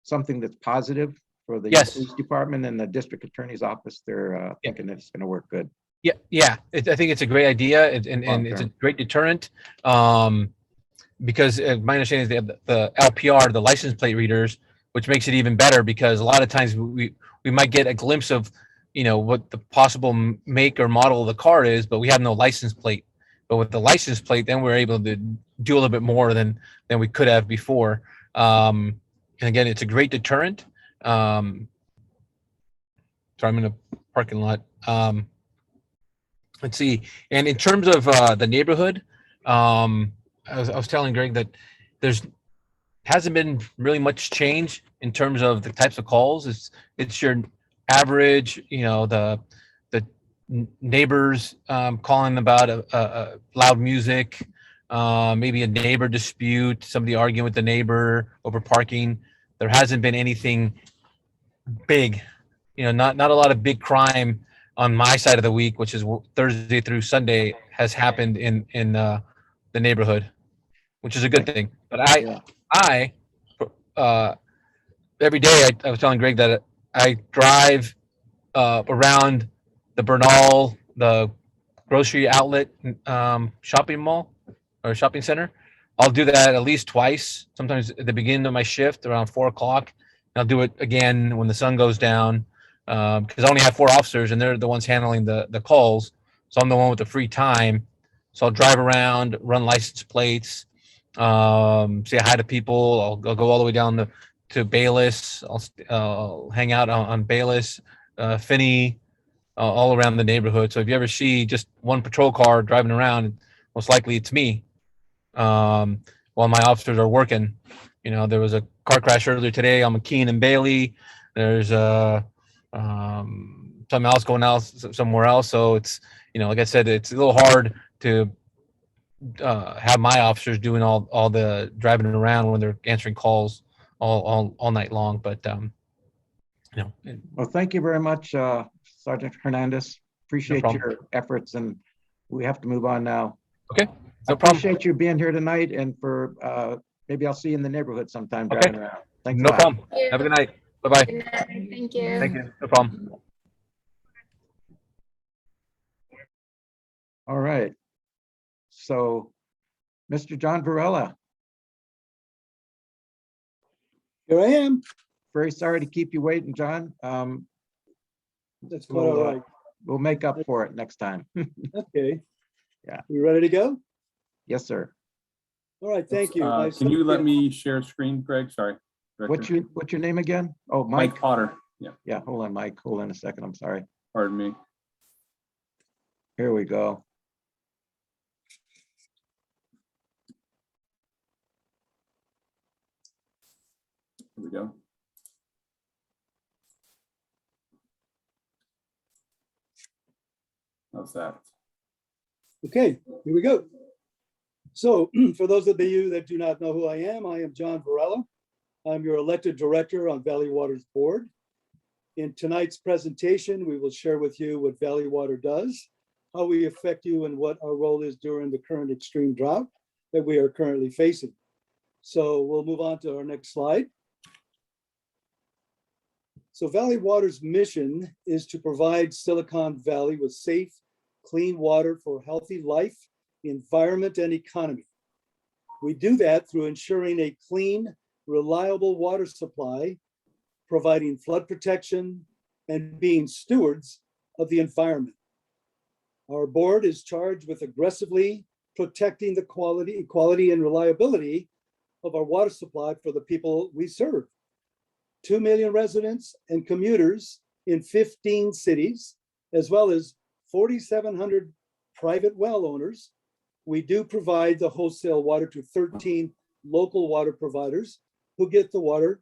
something that's positive for the police department and the district attorney's office. They're thinking that it's going to work good. Yeah, yeah. I think it's a great idea, and it's a great deterrent. Because my understanding is they have the LPR, the license plate readers, which makes it even better because a lot of times we might get a glimpse of, you know, what the possible make or model of the car is, but we have no license plate. But with the license plate, then we're able to do a little bit more than we could have before. And again, it's a great deterrent. Sorry, I'm in a parking lot. Let's see. And in terms of the neighborhood, I was telling Greg that hasn't been really much change in terms of the types of calls. It's your average, you know, the neighbors calling about a loud music, maybe a neighbor dispute, somebody arguing with the neighbor over parking. There hasn't been anything big, you know, not a lot of big crime on my side of the week, which is Thursday through Sunday, has happened in the neighborhood, which is a good thing. But I every day I was telling Greg that I drive around the Bernal, the grocery outlet shopping mall or shopping center. I'll do that at least twice, sometimes at the beginning of my shift around 4 o'clock. I'll do it again when the sun goes down because I only have 4 officers and they're the ones handling the calls. So I'm the one with the free time. So I'll drive around, run license plates, say hi to people. I'll go all the way down to Bayless. I'll hang out on Bayless, Finney, all around the neighborhood. So if you ever see just one patrol car driving around, most likely it's me while my officers are working. You know, there was a car crash earlier today on McKean and Bailey. There's something else going out somewhere else. So it's, you know, like I said, it's a little hard to have my officers doing all the driving around when they're answering calls all night long. But you know. Well, thank you very much, Sergeant Hernandez. Appreciate your efforts, and we have to move on now. Okay. No problem. Appreciate you being here tonight, and for maybe I'll see you in the neighborhood sometime driving around. Thanks. No problem. Have a good night. Bye-bye. Good night. Thank you. Thank you. No problem. All right. So, Mr. John Varela. Here I am. Very sorry to keep you waiting, John. That's quite all right. We'll make up for it next time. Okay. Yeah. You ready to go? Yes, sir. All right, thank you. Can you let me share screen, Greg? Sorry. What's your name again? Oh, Mike. Mike Potter. Yeah. Yeah, hold on, Mike. Hold on a second. I'm sorry. Pardon me. Here we go. Here we go. How's that? Okay, here we go. So for those of you that do not know who I am John Varela. I'm your elected director on Valley Water's board. In tonight's presentation, we will share with you what Valley Water does, how we affect you, and what our role is during the current extreme drought that we are currently facing. So we'll move on to our next slide. So Valley Water's mission is to provide Silicon Valley with safe, clean water for healthy life, environment, and economy. We do that through ensuring a clean, reliable water supply, providing flood protection, and being stewards of the environment. Our board is charged with aggressively protecting the quality, and reliability of our water supply for the people we serve. 2 million residents and commuters in 15 cities, as well as 4,700 private well owners. We do provide the wholesale water to 13 local water providers who get the water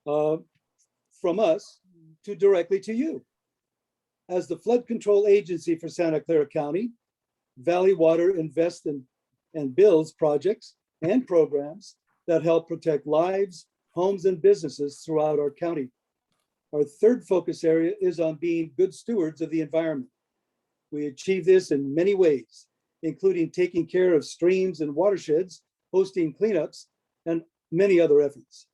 from us directly to you. As the flood control agency for Santa Clara County, Valley Water invests in and builds projects and programs that help protect lives, homes, and businesses throughout our county. Our third focus area is on being good stewards of the environment. We achieve this in many ways, including taking care of streams and watersheds, hosting cleanups, and many other efforts.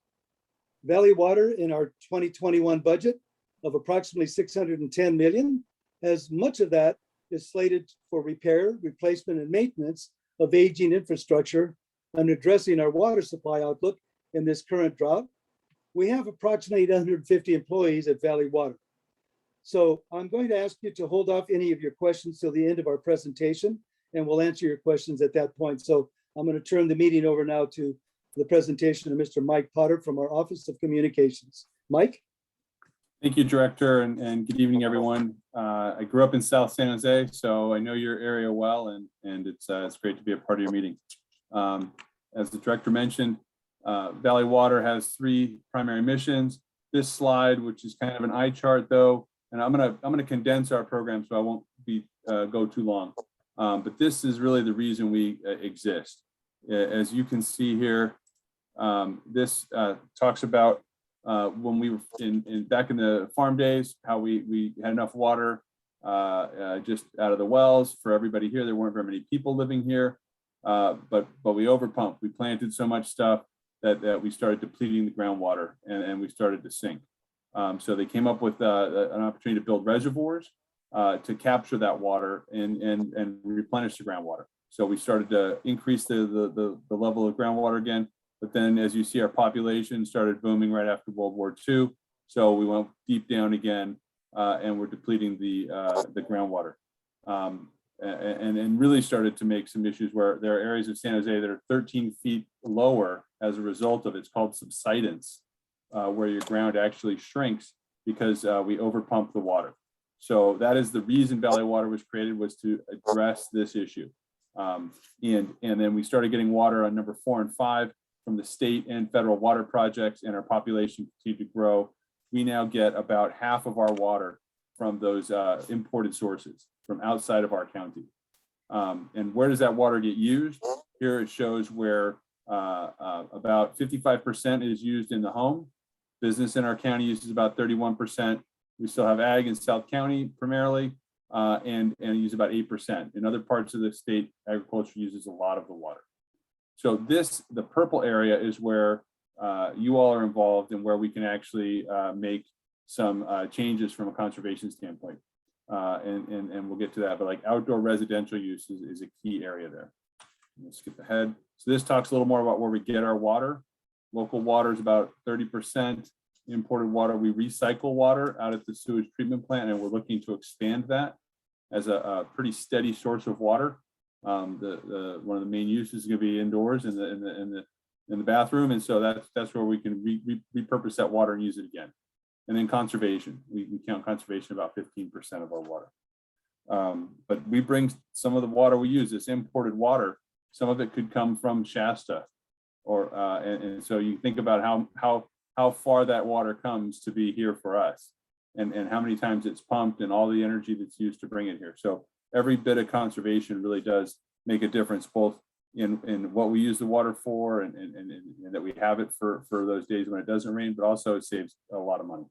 Valley Water, in our 2021 budget of approximately $610 million, as much of that is slated for repair, replacement, and maintenance of aging infrastructure and addressing our water supply outlook in this current drought. We have approximately 850 employees at Valley Water. So I'm going to ask you to hold off any of your questions till the end of our presentation, and we'll answer your questions at that point. So I'm going to turn the meeting over now to the presentation of Mr. Mike Potter from our Office of Communications. Mike? Thank you, Director, and good evening, everyone. I grew up in South San Jose, so I know your area well, and it's great to be a part of your meeting. As the Director mentioned, Valley Water has 3 primary missions. This slide, which is kind of an eye chart, though, and I'm gonna condense our program so I won't go too long. But this is really the reason we exist. As you can see here, this talks about when we were back in the farm days, how we had enough water just out of the wells for everybody here. There weren't very many people living here, but we overpumped. We planted so much stuff that we started depleting the groundwater, and we started to sink. So they came up with an opportunity to build reservoirs to capture that water and replenish the groundwater. So we started to increase the level of groundwater again. But then, as you see, our population started booming right after World War II. So we went deep down again, and we're depleting the groundwater, and really started to make some issues where there are areas of San Jose that are 13 feet lower as a result of it's called subsidence, where your ground actually shrinks because we overpump the water. So that is the reason Valley Water was created, was to address this issue. And then we started getting water on number 4 and 5 from the state and federal water projects, and our population continued to grow. We now get about half of our water from those imported sources from outside of our county. And where does that water get used? Here it shows where about 55% is used in the home. Business in our county uses about 31%. We still have ag in South County primarily, and use about 8%. In other parts of the state, agriculture uses a lot of the water. So the purple area is where you all are involved and where we can actually make some changes from a conservation standpoint. And we'll get to that, but like outdoor residential use is a key area there. Let's skip ahead. So this talks a little more about where we get our water. Local water is about 30%. Imported water, we recycle water out at the sewage treatment plant, and we're looking to expand that as a pretty steady source of water. One of the main uses is going to be indoors in the bathroom, and so that's where we can repurpose that water and use it again. And then conservation, we count conservation about 15% of our water. But we bring some of the water we use, this imported water, some of it could come from Shasta, or and so you think about how far that water comes to be here for us, and how many times it's pumped and all the energy that's used to bring it here. So every bit of conservation really does make a difference, both in what we use the water for, and that we have it for those days when it doesn't rain, but also it saves a lot of money.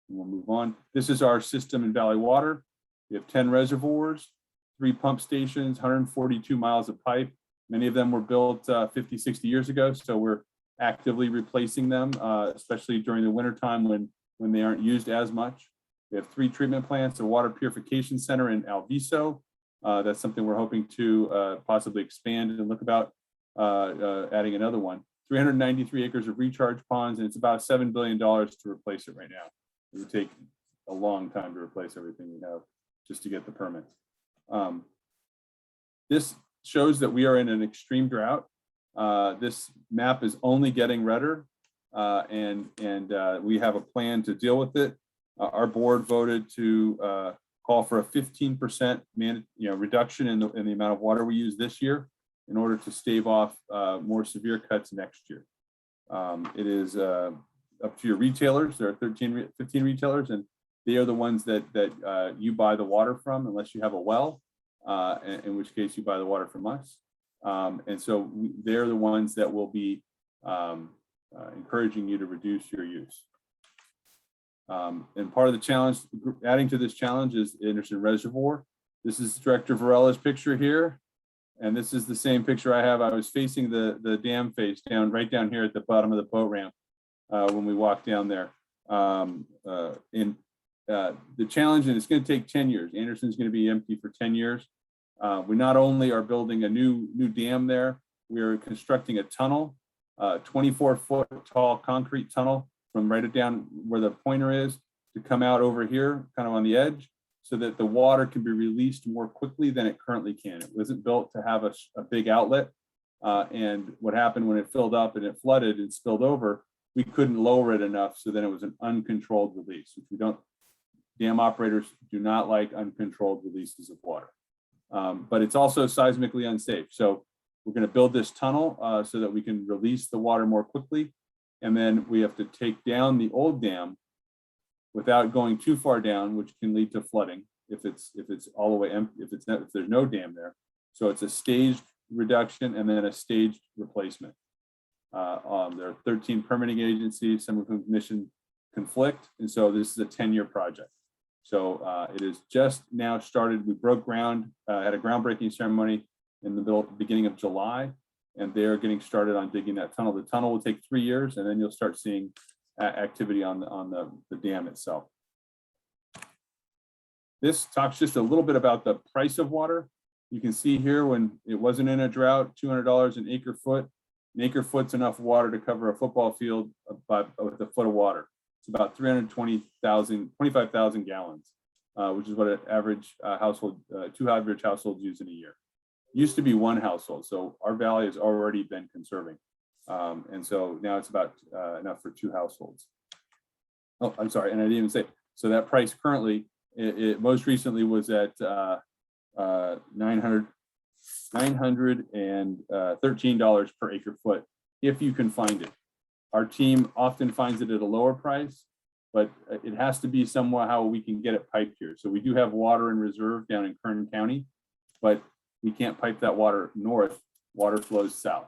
And we'll move on. This is our system in Valley Water. We have 10 reservoirs, 3 pump stations, 142 miles of pipe. Many of them were built 50, 60 years ago. So we're actively replacing them, especially during the wintertime when they aren't used as much. We have 3 treatment plants, a water purification center in Alviso. That's something we're hoping to possibly expand and look about adding another one. 393 acres of recharge ponds, and it's about $7 billion to replace it right now. It would take a long time to replace everything we have just to get the permit. This shows that we are in an extreme drought. This map is only getting redder, and we have a plan to deal with it. Our board voted to call for a 15% reduction in the amount of water we use this year in order to stave off more severe cuts next year. It is up to your retailers. There are 15 retailers, and they are the ones that you buy the water from, unless you have a well, in which case you buy the water from us. And so they're the ones that will be encouraging you to reduce your use. And part of the challenge, adding to this challenge, is Anderson Reservoir. This is Director Varela's picture here. And this is the same picture I have. I was facing the dam face right down here at the bottom of the boat ramp when we walked down there. The challenge, and it's going to take 10 years. Anderson's going to be empty for 10 years. We not only are building a new dam there, we are constructing a tunnel, 24-foot tall concrete tunnel from right down where the pointer is to come out over here, kind of on the edge, so that the water can be released more quickly than it currently can. It wasn't built to have a big outlet. And what happened when it filled up and it flooded and spilled over, we couldn't lower it enough, so then it was an uncontrolled release, which we don't, dam operators do not like uncontrolled releases of water. But it's also seismically unsafe. So we're going to build this tunnel so that we can release the water more quickly. And then we have to take down the old dam without going too far down, which can lead to flooding if it's all the way empty, if there's no dam there. So it's a staged reduction and then a staged replacement. There are 13 permitting agencies, some of whom mission conflict. And so this is a 10-year project. So it is just now started. We broke ground, had a groundbreaking ceremony in the beginning of July, and they are getting started on digging that tunnel. The tunnel will take 3 years, and then you'll start seeing activity on the dam itself. This talks just a little bit about the price of water. You can see here when it wasn't in a drought, $200 an acre foot. An acre foot's enough water to cover a football field with a foot of water. It's about 25,000 gallons, which is what an average household, 2 average households use in a year. Used to be 1 household, so our valley has already been conserving. And so now it's about enough for 2 households. Oh, I'm sorry, and I didn't even say, so that price currently, it most recently was at $913 per acre foot, if you can find it. Our team often finds it at a lower price, but it has to be somewhat how we can get it piped here. So we do have water in reserve down in Kern County, but we can't pipe that water north. Water flows south.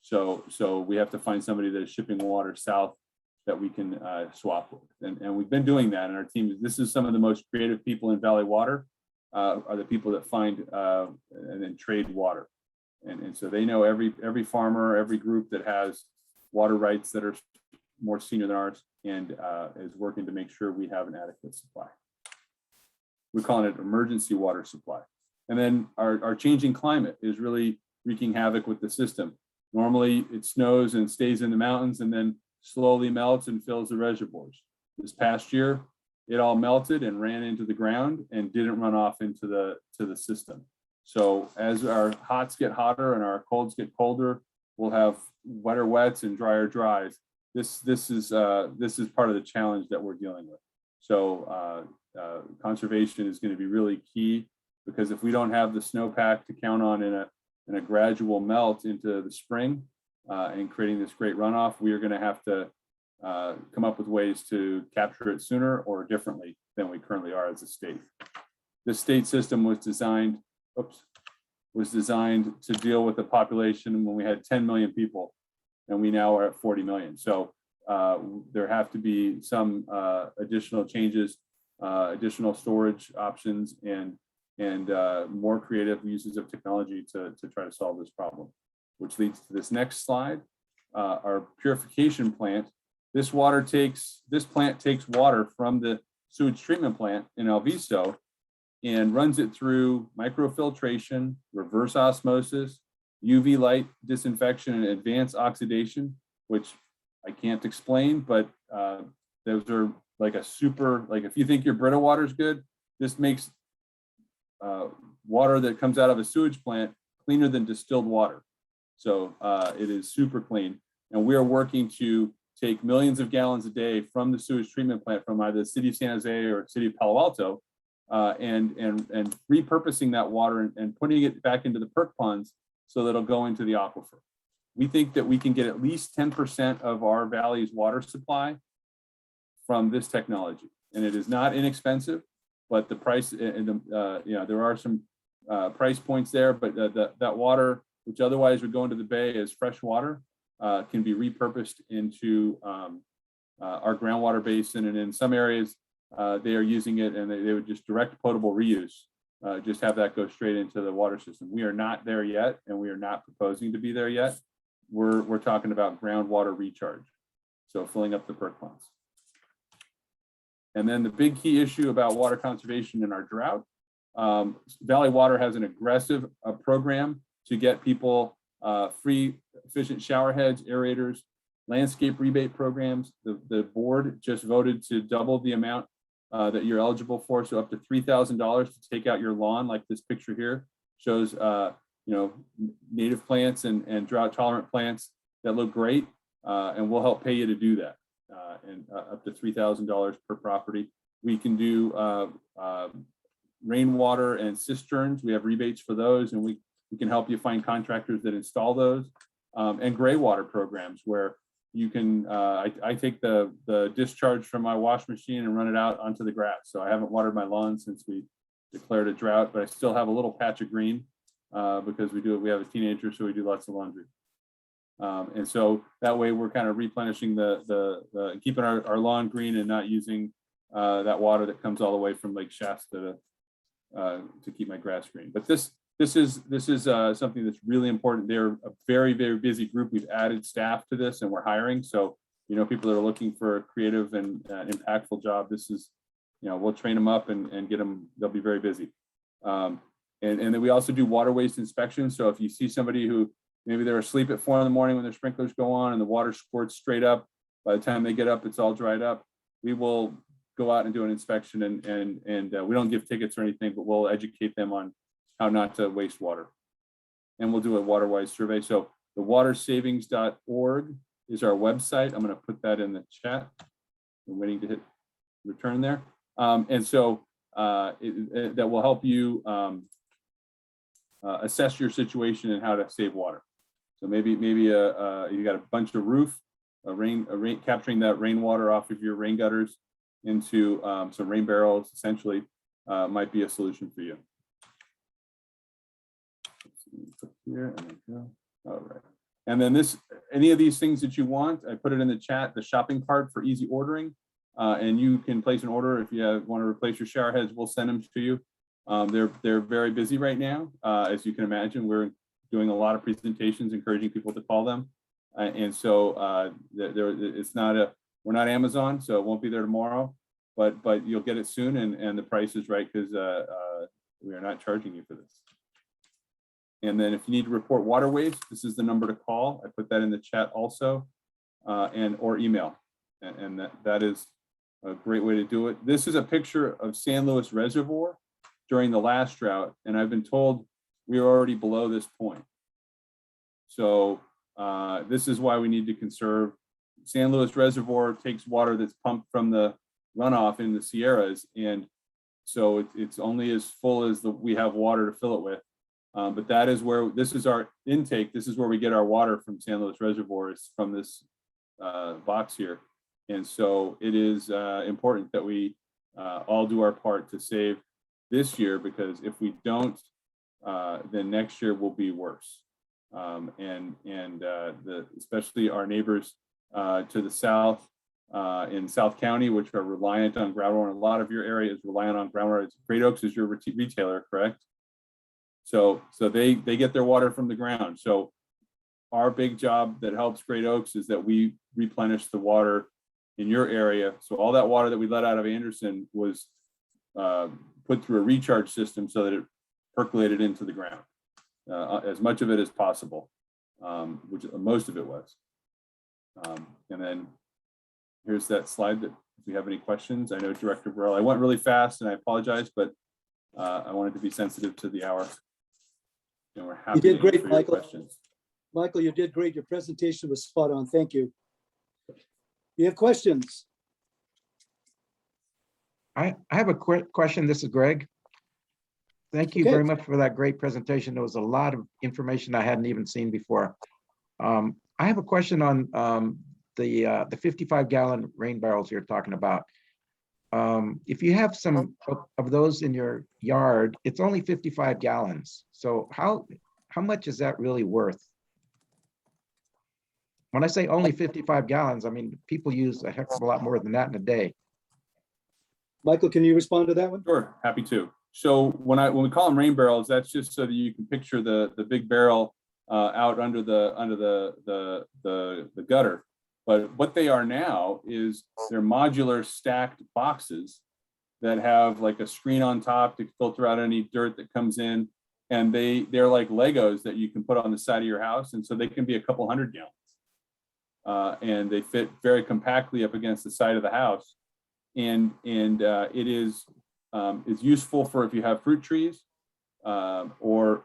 So we have to find somebody that is shipping water south that we can swap with. And we've been doing that in our team. This is some of the most creative people in Valley Water are the people that find and then trade water. And so they know every farmer, every group that has water rights that are more senior than ours, and is working to make sure we have an adequate supply. We're calling it emergency water supply. And then our changing climate is really wreaking havoc with the system. Normally it snows and stays in the mountains and then slowly melts and fills the reservoirs. This past year, it all melted and ran into the ground and didn't run off into the system. So as our hots get hotter and our colds get colder, we'll have wetter wets and drier dries. This is part of the challenge that we're dealing with. So conservation is going to be really key, because if we don't have the snowpack to count on in a gradual melt into the spring and creating this great runoff, we are going to have to come up with ways to capture it sooner or differently than we currently are as a state. This state system was designed to deal with a population when we had 10 million people, and we now are at 40 million. So there have to be some additional changes, additional storage options, and more creative uses of technology to try to solve this problem, which leads to this next slide. Our purification plant. This plant takes water from the sewage treatment plant in El Visto and runs it through microfiltration, reverse osmosis, UV light disinfection, and advanced oxidation, which I can't explain, but those are like if you think your Brita water is good, this makes water that comes out of a sewage plant cleaner than distilled water. So it is super clean. And we are working to take millions of gallons a day from the sewage treatment plant from either the city of San Jose or city of Palo Alto, and repurposing that water and putting it back into the perk ponds so that it'll go into the aquifer. We think that we can get at least 10% of our valley's water supply from this technology, and it is not inexpensive. But the price, and there are some price points there, but that water, which otherwise would go into the bay as fresh water, can be repurposed into our groundwater basin. And in some areas, they are using it, and they would just direct potable reuse, just have that go straight into the water system. We are not there yet, and we are not proposing to be there yet. We're talking about groundwater recharge, so filling up the perk ponds. And then the big key issue about water conservation in our drought, Valley Water has an aggressive program to get people free, efficient shower heads, aerators, landscape rebate programs. The board just voted to double the amount that you're eligible for, so up to $3,000 to take out your lawn, like this picture here shows. Native plants and drought tolerant plants that look great, and we'll help pay you to do that. And up to $3,000 per property. We can do rainwater and cisterns. We have rebates for those, and we can help you find contractors that install those. And gray water programs where you can, I take the discharge from my wash machine and run it out onto the grass. So I haven't watered my lawn since we declared a drought, but I still have a little patch of green because we have a teenager, so we do lots of laundry. And so that way we're kind of replenishing keeping our lawn green and not using that water that comes all the way from Lake Shasta to keep my grass green. But this is something that's really important. They're a very, very busy group. We've added staff to this and we're hiring. So, people that are looking for a creative and impactful job, this is, we'll train them up and get them, they'll be very busy. And then we also do water waste inspections. So if you see somebody who maybe they're asleep at 4 a.m. when their sprinklers go on and the water squirts straight up, by the time they get up, it's all dried up, we will go out and do an inspection, and we don't give tickets or anything, but we'll educate them on how not to waste water. And we'll do a water-wise survey. So the watersavings.org is our website. I'm going to put that in the chat. I'm waiting to hit return there. And so that will help you assess your situation and how to save water. So maybe you got a bunch of roof, capturing that rainwater off of your rain gutters into some rain barrels, essentially, might be a solution for you. Here and then go. All right. And then any of these things that you want, I put it in the chat, the shopping cart for easy ordering. And you can place an order if you want to replace your shower heads, we'll send them to you. They're very busy right now. As you can imagine, we're doing a lot of presentations, encouraging people to call them. And so we're not Amazon, so it won't be there tomorrow, but you'll get it soon, and the price is right because we are not charging you for this. And then if you need to report water waste, this is the number to call. I put that in the chat also, or email. And that is a great way to do it. This is a picture of San Luis Reservoir during the last drought, and I've been told we are already below this point. So this is why we need to conserve. San Luis Reservoir takes water that's pumped from the runoff in the Sierras, and So it's only as full as we have water to fill it with. But that is where, this is our intake. This is where we get our water from San Luis Reservoir, is from this box here. And so it is important that we all do our part to save this year, because if we don't, then next year will be worse. Especially our neighbors to the south in South County, which are reliant on groundwater. And a lot of your area is reliant on groundwater. Great Oaks is your retailer, correct? So they get their water from the ground. So our big job that helps Great Oaks is that we replenish the water in your area. So all that water that we let out of Anderson was put through a recharge system so that it percolated into the ground, as much of it as possible, which most of it was. And then here's that slide that if we have any questions. I know Director Varela, I went really fast and I apologize, but I wanted to be sensitive to the hour. And we're happy You did to great, answer your Michael. questions. Michael, you did great. Your presentation was spot on. Thank you. You have questions? I have a quick question. This is Greg. Thank you Okay. very much for that great presentation. There was a lot of information I hadn't even seen before. I have a question on the 55-gallon rain barrels you're talking about. If you have some of those in your yard, it's only 55 gallons. So how much is that really worth? When I say only 55 gallons, I mean, people use a heck of a lot more than that in a day. Michael, can you respond to that one? Sure, happy to. So when we call them rain barrels, that's just so that you can picture the big barrel out under the gutter. But what they are now is they're modular stacked boxes that have like a screen on top to filter out any dirt that comes in. And they're like Legos that you can put on the side of your house. And so they can be a couple 100 gallons. And they fit very compactly up against the side of the house. And it is it's useful for if you have fruit trees or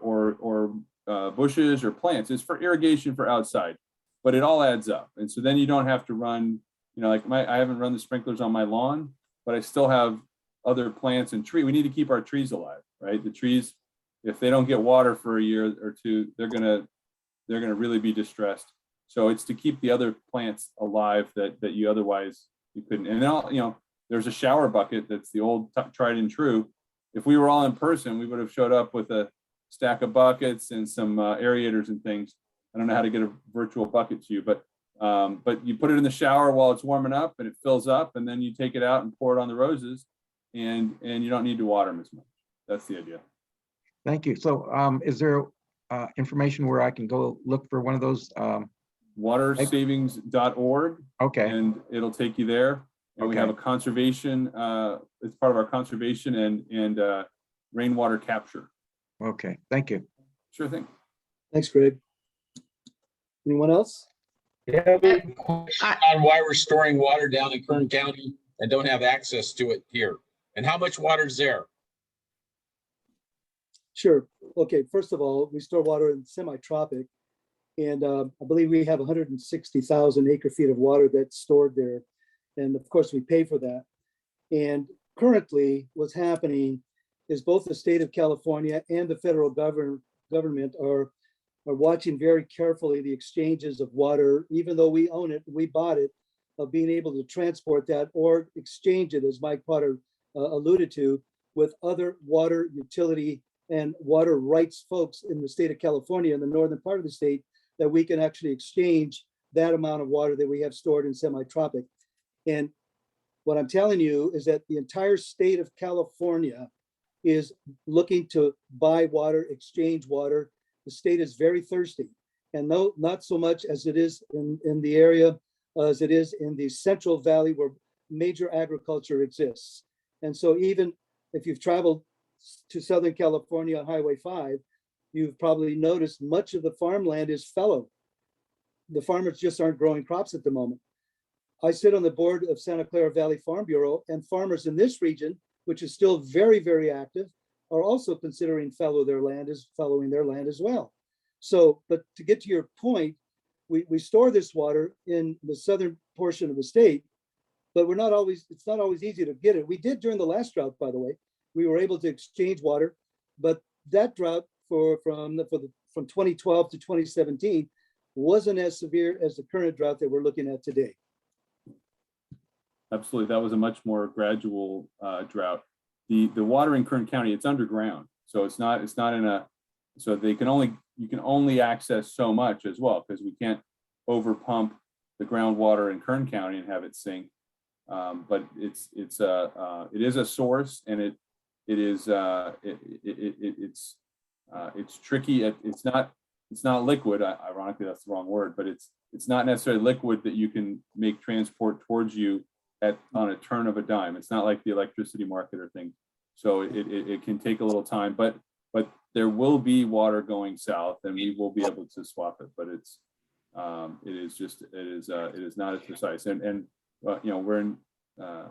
bushes or plants. It's for irrigation for outside. But it all adds up. And so then you don't have to run, like I haven't run the sprinklers on my lawn, but I still have other plants and tree. We need to keep our trees alive, right? The trees, if they don't get water for a year or two, they're gonna really be distressed. So it's to keep the other plants alive that you otherwise you couldn't. And then there's a shower bucket that's the old tried and true. If we were all in person, we would have showed up with a stack of buckets and some aerators and things. I don't know how to get a virtual bucket to you, but you put it in the shower while it's warming up and it fills up, and then you take it out and pour it on the roses, and you don't need to water them as much. That's the idea. Thank you. So is there information where I can go look for one of those? Watersavings.org. Okay. And it'll take you there. And we have a conservation, it's part of our conservation and rainwater capture. Okay, thank you. Sure thing. Thanks, Greg. Anyone else? Yeah, on why we're storing water down in Kern County and don't have access to it here, and how much water is there? Sure. Okay, first of all, we store water in semi-tropic, and I believe we have 160,000 acre feet of water that's stored there. And of course, we pay for that. And currently, what's happening is both the state of California and the federal government are watching very carefully the exchanges of water, even though we own it, we bought it, of being able to transport that or exchange it, as Mike Potter alluded to, with other water utility and water rights folks in the state of California, in the northern part of the state, that we can actually exchange that amount of water that we have stored in semi-tropic. And what I'm telling you is that the entire state of California is looking to buy water, exchange water. The state is very thirsty, and no, not so much as it is in the area as it is in the Central Valley where major agriculture exists. And so even if you've traveled to Southern California on Highway 5, you've probably noticed much of the farmland is fallow. The farmers just aren't growing crops at the moment. I sit on the board of Santa Clara Valley Farm Bureau, and farmers in this region, which is still very, very active, are also considering fallowing their land as well. So, but to get to your point, we store this water in the southern portion of the state, but it's not always easy to get it. We did during the last drought, by the way. we were able to exchange water, but that drought from 2012 to 2017 wasn't as severe as the current drought that we're looking at today. Absolutely, that was a much more gradual drought. The water in Kern County, it's underground, so it's not in a, so you can only access so much as well, because we can't over pump the groundwater in Kern County and have it sink. But it is a source, and it's tricky. It's not liquid. Ironically, that's the wrong word, but it's not necessarily liquid that you can make transport towards you on a turn of a dime. It's not like the electricity market or things. So it can take a little time, but there will be water going south, and we will be able to swap it. But it is not as precise. And we're in and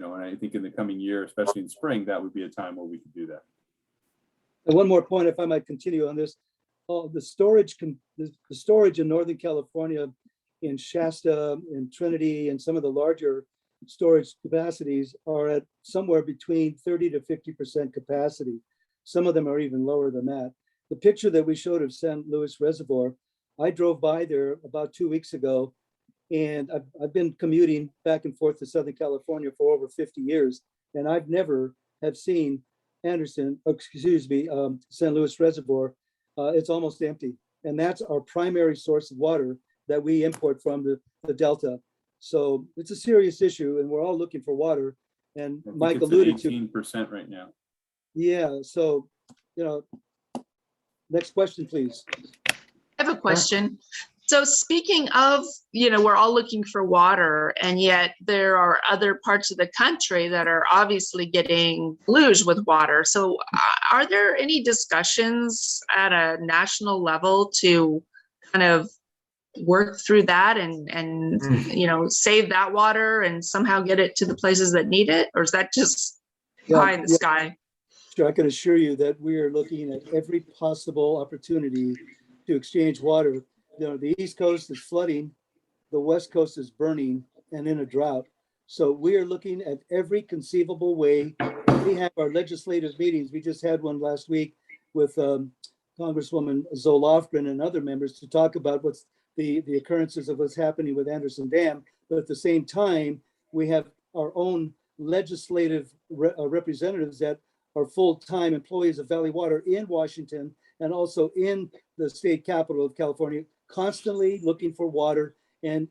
I think in the coming year, especially in spring, that would be a time where we could do that. And one more point, if I might continue on this, the storage in Northern California, in Shasta, in Trinity, and some of the larger storage capacities are at somewhere between 30 to 50% capacity. Some of them are even lower than that. The picture that we showed of San Luis Reservoir, I drove by there about 2 weeks ago, and I've been commuting back and forth to Southern California for over 50 years, and I've never have seen San Luis Reservoir. It's almost empty, and that's our primary source of water that we import from the Delta. So it's a serious issue, and we're all looking for water. And Mike alluded to 18% right now. Yeah. So, next question, please. I have a question. So speaking of, we're all looking for water, and yet there are other parts of the country that are obviously getting deluged with water. So are there any discussions at a national level to kind of work through that and save that water and somehow get it to the places that need it? Or is that just pie in the sky? Sure, I can assure you that we are looking at every possible opportunity to exchange water. The East Coast is flooding, the West Coast is burning and in a drought. So we are looking at every conceivable way. We have our legislative meetings. We just had one last week with Congresswoman Zoe Lofgren and other members to talk about what's the occurrences of what's happening with Anderson Dam. But at the same time, we have our own legislative representatives that are full-time employees of Valley Water in Washington and also in the state capital of California, constantly looking for water. And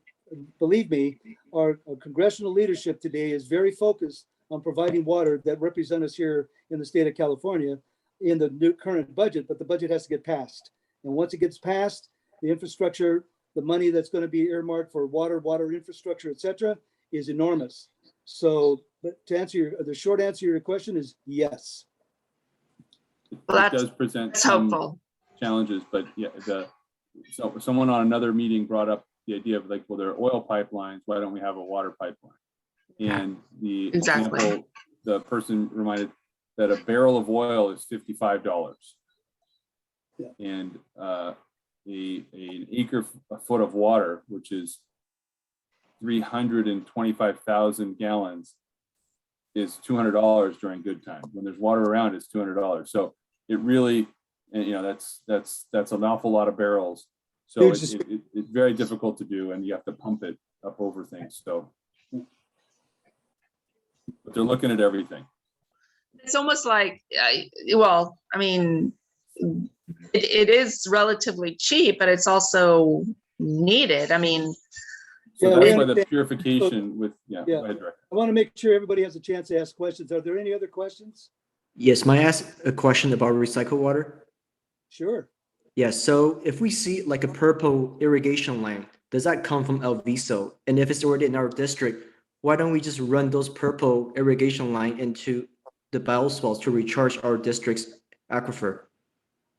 believe me, our congressional leadership today is very focused on providing water that represent us here in the state of California in the new current budget, but the budget has to get passed. And once it gets passed, the infrastructure, the money that's going to be earmarked for water infrastructure, et cetera, is enormous. So, but to answer the short answer to your question is yes. Well, it does present that's some hopeful challenges, but yeah, so someone on another meeting brought up the idea of like, well, there are oil pipelines, why don't we have a water pipeline? And the example, the person reminded that a barrel of oil is $55. Yeah. And an acre foot of water, which is 325,000 gallons, is $200 during good times. When there's water around, it's $200. So it really, that's an awful lot of barrels. So it's very difficult to do, and you have to pump it up over things. So, but they're looking at everything. It's almost like, it is relatively cheap, but it's also needed. So that's why the purification with, go ahead, Director. I want to make sure everybody has a chance to ask questions. Are there any other questions? Yes, may I ask a question about recycled water? Sure. Yes, so if we see like a purple irrigation line, does that come from El Viso? And if it's already in our district, why don't we just run those purple irrigation line into the bioswales to recharge our district's aquifer?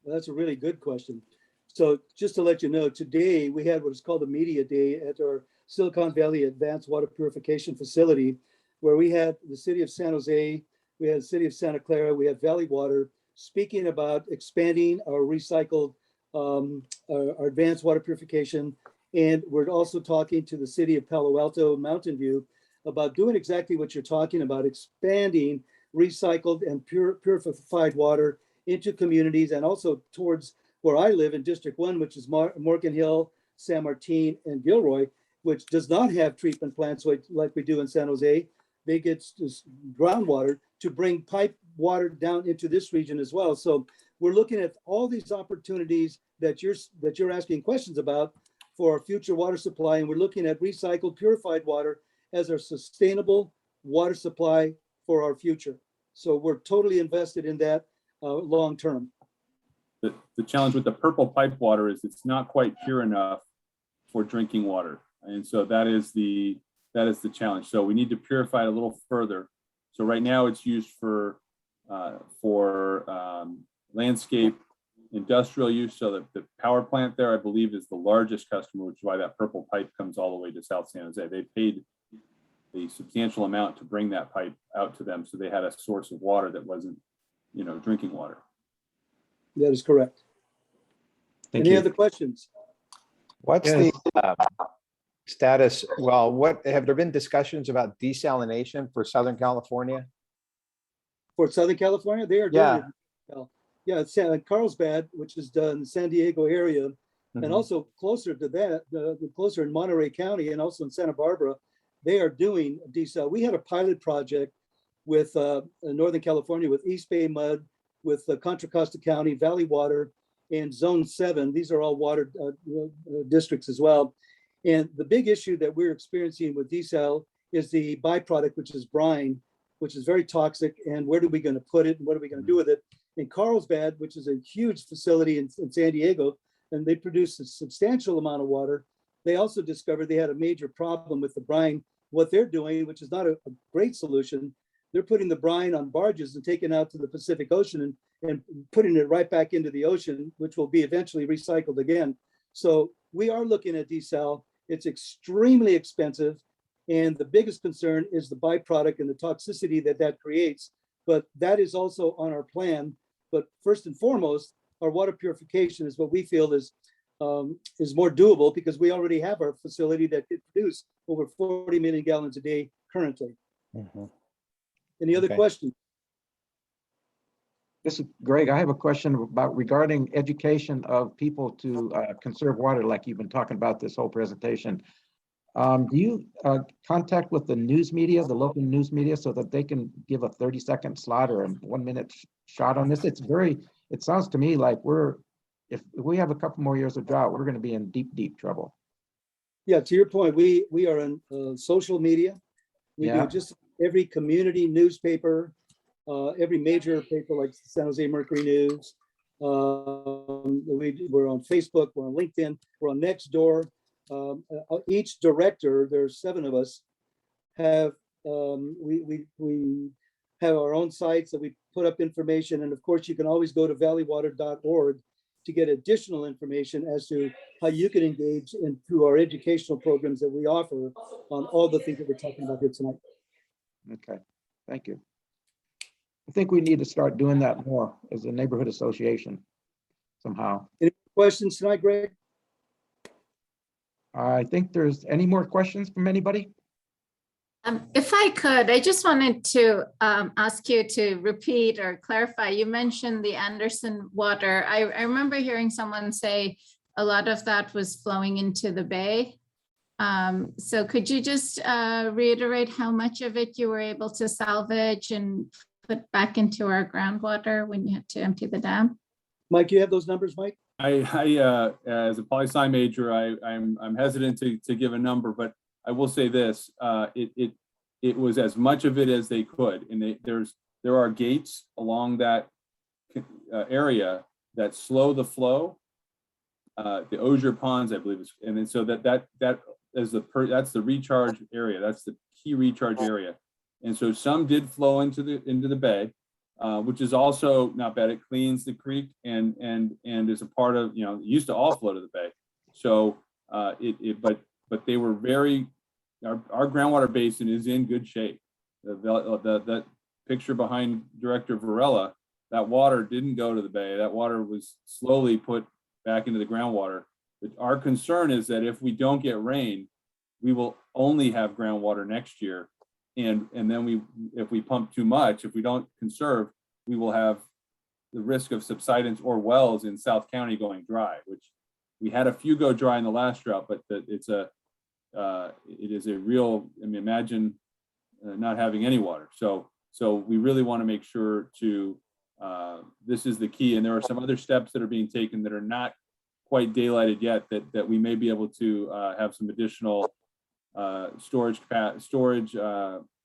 Well, that's a really good question. So just to let you know, today we had what is called a media day at our Silicon Valley Advanced Water Purification Facility, where we had the city of San Jose, we had the city of Santa Clara, we had Valley Water speaking about expanding our recycled, our advanced water purification. And we're also talking to the city of Palo Alto, Mountain View about doing exactly what you're talking about, expanding recycled and purified water into communities and also towards where I live in District 1, which is Morgan Hill, San Martin, and Gilroy, which does not have treatment plants like we do in San Jose. They get groundwater to bring pipe water down into this region as well. So we're looking at all these opportunities that you're asking questions about for our future water supply, and we're looking at recycled, purified water as our sustainable water supply for our future. So we're totally invested in that long term. The challenge with the purple pipe water is it's not quite pure enough for drinking water, and so that is the challenge. So we need to purify it a little further. So right now it's used for landscape, industrial use. So the power plant there, I believe, is the largest customer, which is why that purple pipe comes all the way to South San Jose. They paid a substantial amount to bring that pipe out to them, so they had a source of water that wasn't, drinking water. That is correct. Any other questions? What's the status? Well, what have there been discussions about desalination for Southern California? For Southern California, they are doing it. Yeah, it's Carlsbad, which is done in the San Diego area, and also closer to that, closer in Monterey County and also in Santa Barbara, they are doing desal. We had a pilot project with Northern California with East Bay Mud, with Contra Costa County, Valley Water, and Zone 7. These are all water districts as well. And the big issue that we're experiencing with desal is the byproduct, which is brine, which is very toxic. And where are we going to put it? And what are we going to do with it? In Carlsbad, which is a huge facility in San Diego, and they produce a substantial amount of water. They also discovered they had a major problem with the brine. What they're doing, which is not a great solution, they're putting the brine on barges and taking it out to the Pacific Ocean and putting it right back into the ocean, which will be eventually recycled again. So we are looking at desal. It's extremely expensive. And the biggest concern is the byproduct and the toxicity that creates. But that is also on our plan. But first and foremost, our water purification is what we feel is more doable, because we already have our facility that could produce over 40 million gallons a day currently. Any other questions? This is Greg. I have a question about regarding education of people to conserve water, like you've been talking about this whole presentation. Do you contact with the news media, the local news media, so that they can give a 30-second slot or a 1-minute shot on this? It sounds to me like if we have a couple more years of drought, we're going to be in deep, deep trouble. Yeah, to your point, we are on social media. We do just every community newspaper, every major paper like San Jose Mercury News. We're on Facebook, we're on LinkedIn, we're on Nextdoor. Each director, there's 7 of us, have we have our own sites that we put up information, and of course you can always go to valleywater.org to get additional information as to how you can engage through our educational programs that we offer on all the things that we're talking about here tonight. Okay, thank you. I think we need to start doing that more as a neighborhood association somehow. Any questions tonight, Greg? I think there's any more questions from anybody? If I could, I just wanted to ask you to repeat or clarify. You mentioned the Anderson water. I remember hearing someone say a lot of that was flowing into the bay. So could you just reiterate how much of it you were able to salvage and put back into our groundwater when you had to empty the dam? Mike, you have those numbers, Mike? I as a poli-sci major, I'm hesitant to give a number, but I will say this: it was as much of it as they could, and there are gates along that area that slow the flow. The Osier Ponds, I believe, and then so that is that's the recharge area. That's the key recharge area, and so some did flow into the bay, which is also not bad. It cleans the creek and is a part of, it used to all flow to the bay. So but they were very, our groundwater basin is in good shape. That picture behind Director Varela, that water didn't go to the bay. That water was slowly put back into the groundwater. But our concern is that if we don't get rain, we will only have groundwater next year And then if we pump too much, if we don't conserve, we will have the risk of subsidence or wells in South County going dry, which we had a few go dry in the last drought, but it is a real, I mean, imagine not having any water. So we really want to make sure to, this is the key. And there are some other steps that are being taken that are not quite daylighted yet, that we may be able to have some additional storage,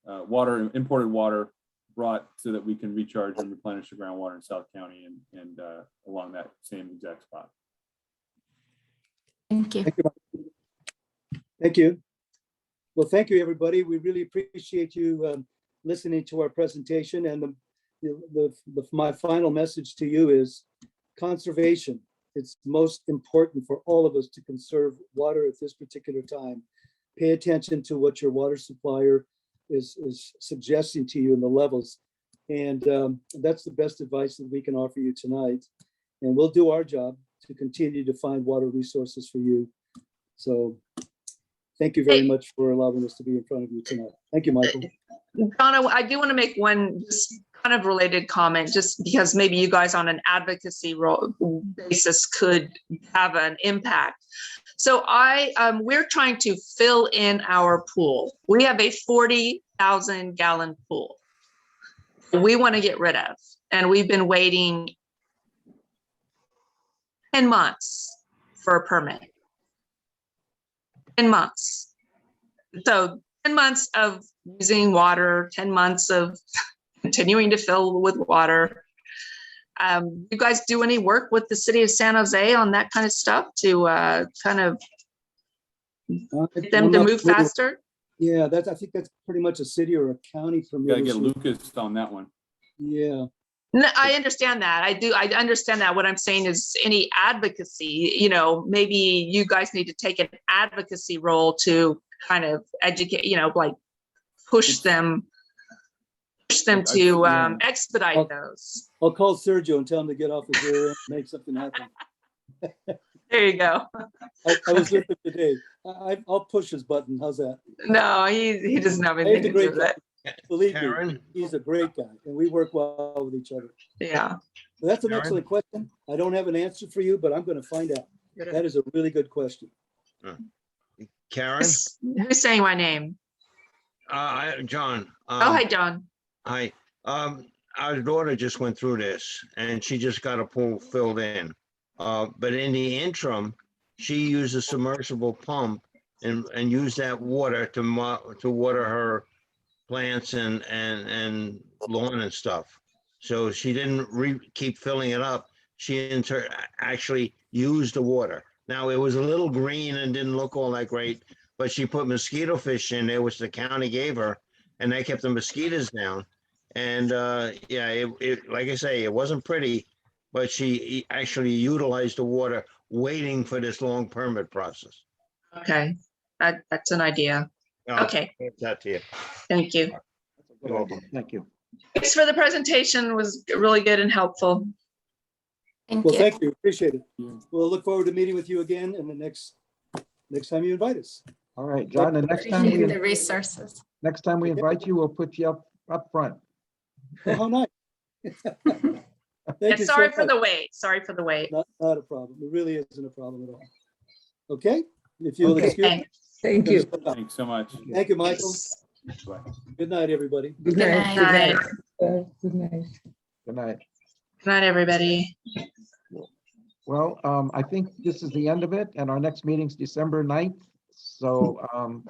water, imported water brought so that we can recharge and replenish the groundwater in South County and along that same exact spot. Thank you. Thank you. Thank you. Well, thank you, everybody. We really appreciate you listening to our presentation. And my final message to you is conservation. It's most important for all of us to conserve water at this particular time. Pay attention to what your water supplier is suggesting to you in the levels. And that's the best advice that we can offer you tonight. And we'll do our job to continue to find water resources for you. So thank you very much for allowing us to be in front of you tonight. Thank you, Michael. Donna, I do want to make one just kind of related comment, just because maybe you guys on an advocacy basis could have an impact. So we're trying to fill in our pool. We have a 40,000 gallon pool we want to get rid of. And we've been waiting 10 months for a permit. 10 months. So 10 months of using water, 10 months of continuing to fill with water. You guys do any work with the city of San Jose on that kind of stuff to kind of get them to move faster? Yeah, I think that's pretty much a city or a county permit. Gotta get Lucas on that one. Yeah. No, I understand that. I understand that. What I'm saying is any advocacy, maybe you guys need to take an advocacy role to kind of educate, like push them to expedite those. I'll call Sergio and tell him to get off his rear end and make something happen. There you go. I was with him today. I'll push his button. How's that? No, he doesn't have anything to do with it. Believe me, he's a great guy, and we work well with each other. Yeah. So that's an excellent question. I don't have an answer for you, but I'm going to find out. That is a really good question. Karen? Who's saying my name? John. Hi, John. Hi. Our daughter just went through this, and she just got a pool filled in. But in the interim, she used a submersible pump and used that water to water her plants and lawn and stuff. So she didn't keep filling it up. She actually used the water. Now it was a little green and didn't look all that great, but she put mosquito fish in there, which the county gave her, and they kept the mosquitoes down. And like I say, it wasn't pretty, but she actually utilized the water waiting for this long permit process. Okay, that's an idea. Okay. That to you. Thank you. You're welcome. Thank you. Thanks for the presentation. It was really good and helpful. Thank Well, you. thank you. Appreciate it. We'll look forward to meeting with you again in the next time you invite us. All right, John, the next time Appreciate the resources. we invite you, we'll put you up front. Oh, how nice. Yeah, sorry for the wait. Sorry for the wait. Not a problem. It really isn't a problem at all. Okay, if you'll excuse me. Thank you. Thanks so much. Thank you, Michael. Good night, everybody. Good Good night. night. Good night. Good night. Good night, everybody. Well, I think this is the end of it, and our next meeting's December 9th. So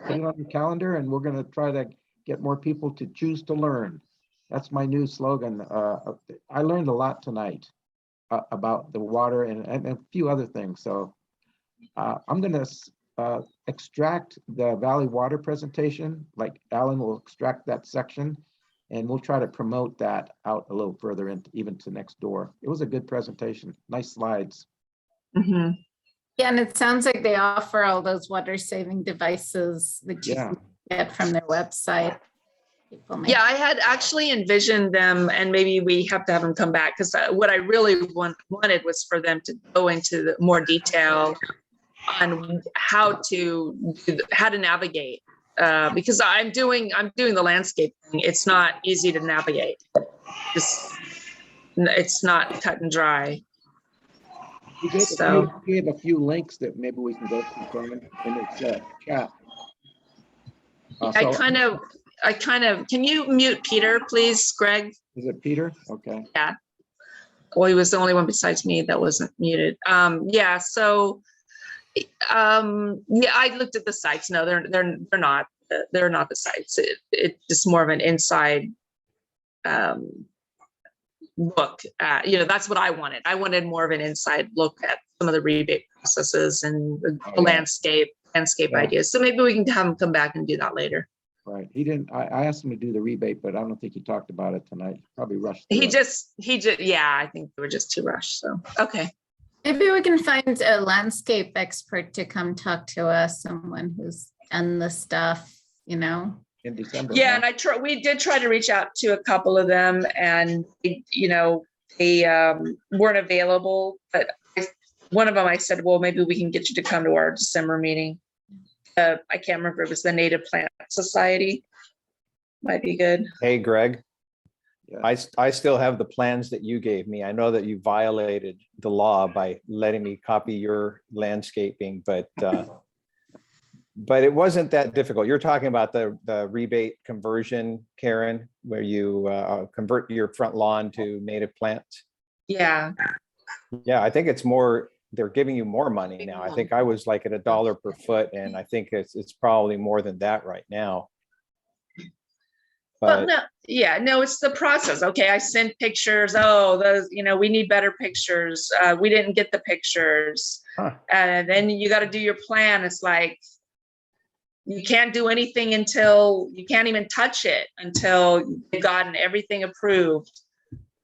put it on your calendar, and we're going to try to get more people to choose to learn. That's my new slogan. I learned a lot tonight about the water and a few other things. So I'm going to extract the Valley Water presentation, like Alan will extract that section, and we'll try to promote that out a little further into even to next door. It was a good presentation. Nice slides. Mm-hmm. Yeah, and it sounds like they offer all those water saving devices that you can get from their website. Yeah, I had actually envisioned them, and maybe we have to have them come back, because what I really wanted was for them to go into more detail on how to navigate because I'm doing the landscape thing. It's not easy to navigate. It's not cut and dry. You gave, So you gave a few links that maybe we can go through Carmen, in this chat. I kind of, can you mute Peter, please, Greg? Is it Peter? Okay. Yeah. Well, he was the only one besides me that wasn't muted. Yeah, so yeah, I looked at the sites. No, they're not the sites. It's just more of an inside look at, that's what I wanted. I wanted more of an inside look at some of the rebate processes and the landscape ideas. So maybe we can have him come back and do that later. Right. He didn't, I asked him to do the rebate, but I don't think he talked about it tonight. He probably rushed. He just, yeah, I think they were just too rushed. So, okay. Maybe we can find a landscape expert to come talk to us, someone who's done the stuff, In December. Yeah, and we did try to reach out to a couple of them, and they weren't available. But one of them, I said, well, maybe we can get you to come to our December meeting. I can't remember if it was the Native Plant Society. Might be good. Hey, Greg. Yeah. I still have the plans that you gave me. I know that you violated the law by letting me copy your landscaping, but it wasn't that difficult. You're talking about the rebate conversion, Karen, where you convert your front lawn to native plants. Yeah. Yeah, I think it's more, they're giving you more money now. I think I was like at $1 per foot, and I think it's probably more than that right now. Well, no, it's the process. Okay, I sent pictures. Oh, those, we need better pictures. We didn't get the pictures. And then you got to do your plan. It's like, you can't do anything until, you can't even touch it until you've gotten everything approved.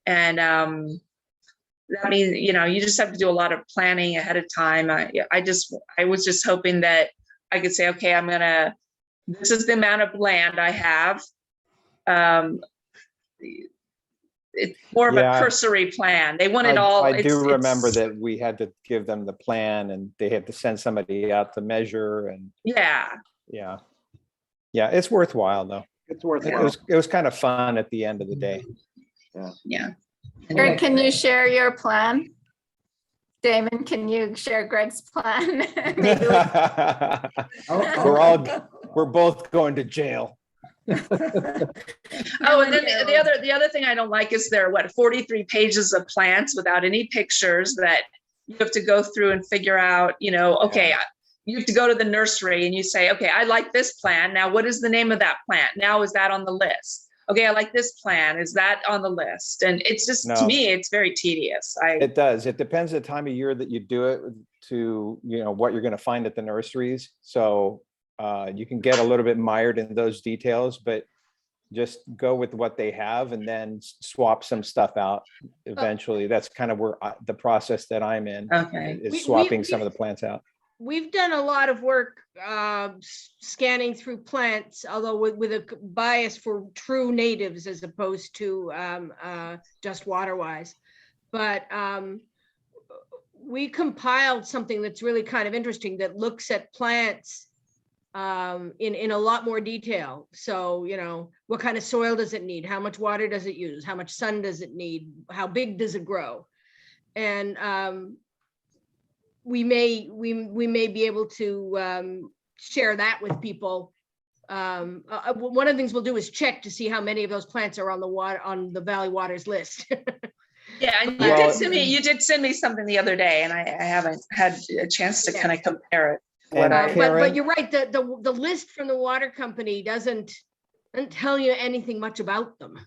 And I mean, you just have to do a lot of planning ahead of time. I was just hoping that I could say, okay, this is the amount of land I have. It's more of a cursory plan. They want it all. I do remember that we had to give them the plan, and they had to send somebody out to measure, and yeah, it's worthwhile though. It's worthwhile. It was kind of fun at the end of the day. Yeah. Greg, can you share your plan? Damon, can you share Greg's plan? Maybe we're both going to jail. Oh, and then the other thing I don't like is there 43 pages of plants without any pictures that you have to go through and figure out, okay, you have to go to the nursery and you say, okay, I like this plant. Now, what is the name of that plant? Now, is that on the list? Okay, I like this plan. Is that on the list? And it's just, to me, it's very tedious. It does. It depends the time of year that you do it to, what you're going to find at the nurseries. So you can get a little bit mired in those details, but just go with what they have and then swap some stuff out eventually. That's kind of where the process that I'm in is swapping some of the plants out. We've done a lot of work scanning through plants, although with a bias for true natives as opposed to just water-wise. But we compiled something that's really kind of interesting that looks at plants in a lot more detail. So, what kind of soil does it need? How much water does it use? How much sun does it need? How big does it grow? And we may be able to share that with people. One of the things we'll do is check to see how many of those plants are on the Valley Waters list. Yeah, and you did send me something the other day, and I haven't had a chance to kind of compare it. But you're right. The list from the water company doesn't tell you anything much about them.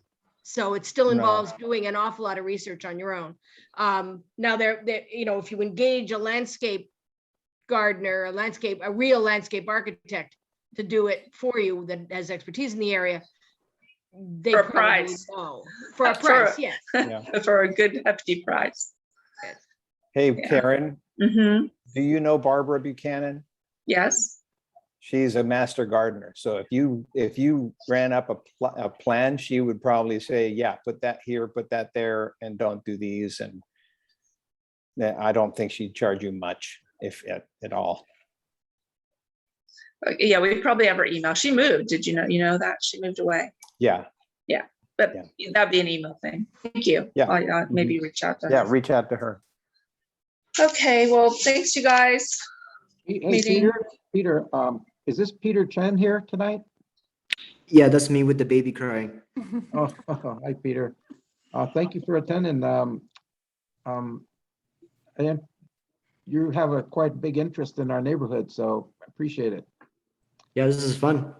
So it still involves doing an awful lot of research on your own. Now if you engage a landscape gardener, a real landscape architect to do it for you that has expertise in the area, they for a price. For a price, yes. For a good hefty price. Hey, Karen, do you know Barbara Buchanan? Yes. She's a master gardener. So if you ran up a plan, she would probably say, yeah, put that here, put that there, and don't do these. And I don't think she'd charge you much, if at all. Yeah, we probably have her email. She moved. Did you know that she moved away? Yeah, But Yeah. that'd be an email thing. Thank you. Yeah. I'll maybe reach out to her. yeah, reach out to her. Okay, well, thanks you guys. Hey, Meeting. Peter, is this Peter Chen here tonight? Yeah, that's me with the baby crying. Oh, hi, Peter. Thank you for attending. And you have a quite big interest in our neighborhood, so I appreciate it. Yeah, this is fun.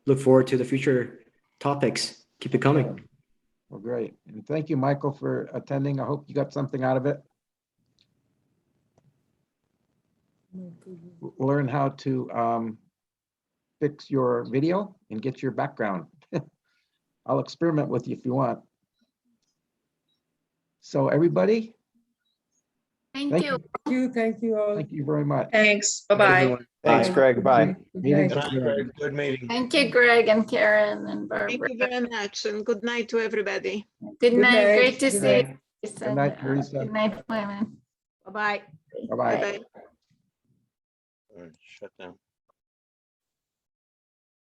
Look forward to the future topics. Keep it coming. Well, great. And thank you, Michael, for attending. I hope you got something out of it. Learn how to fix your video and get your background. I'll experiment with you if you want. So everybody, Thank thank you. Thank you very much. Thanks. Bye-bye. Thanks, Greg. Bye. Meeting's Good night, adjourned. Greg. Good meeting. Thank you, Greg and Karen and Thank Barbara. you very much, and good night to everybody. Good night. night. Great to Good see night. you. Good night, Teresa. Good night, women. Bye-bye. Bye-bye. Bye-bye. All right, shut down.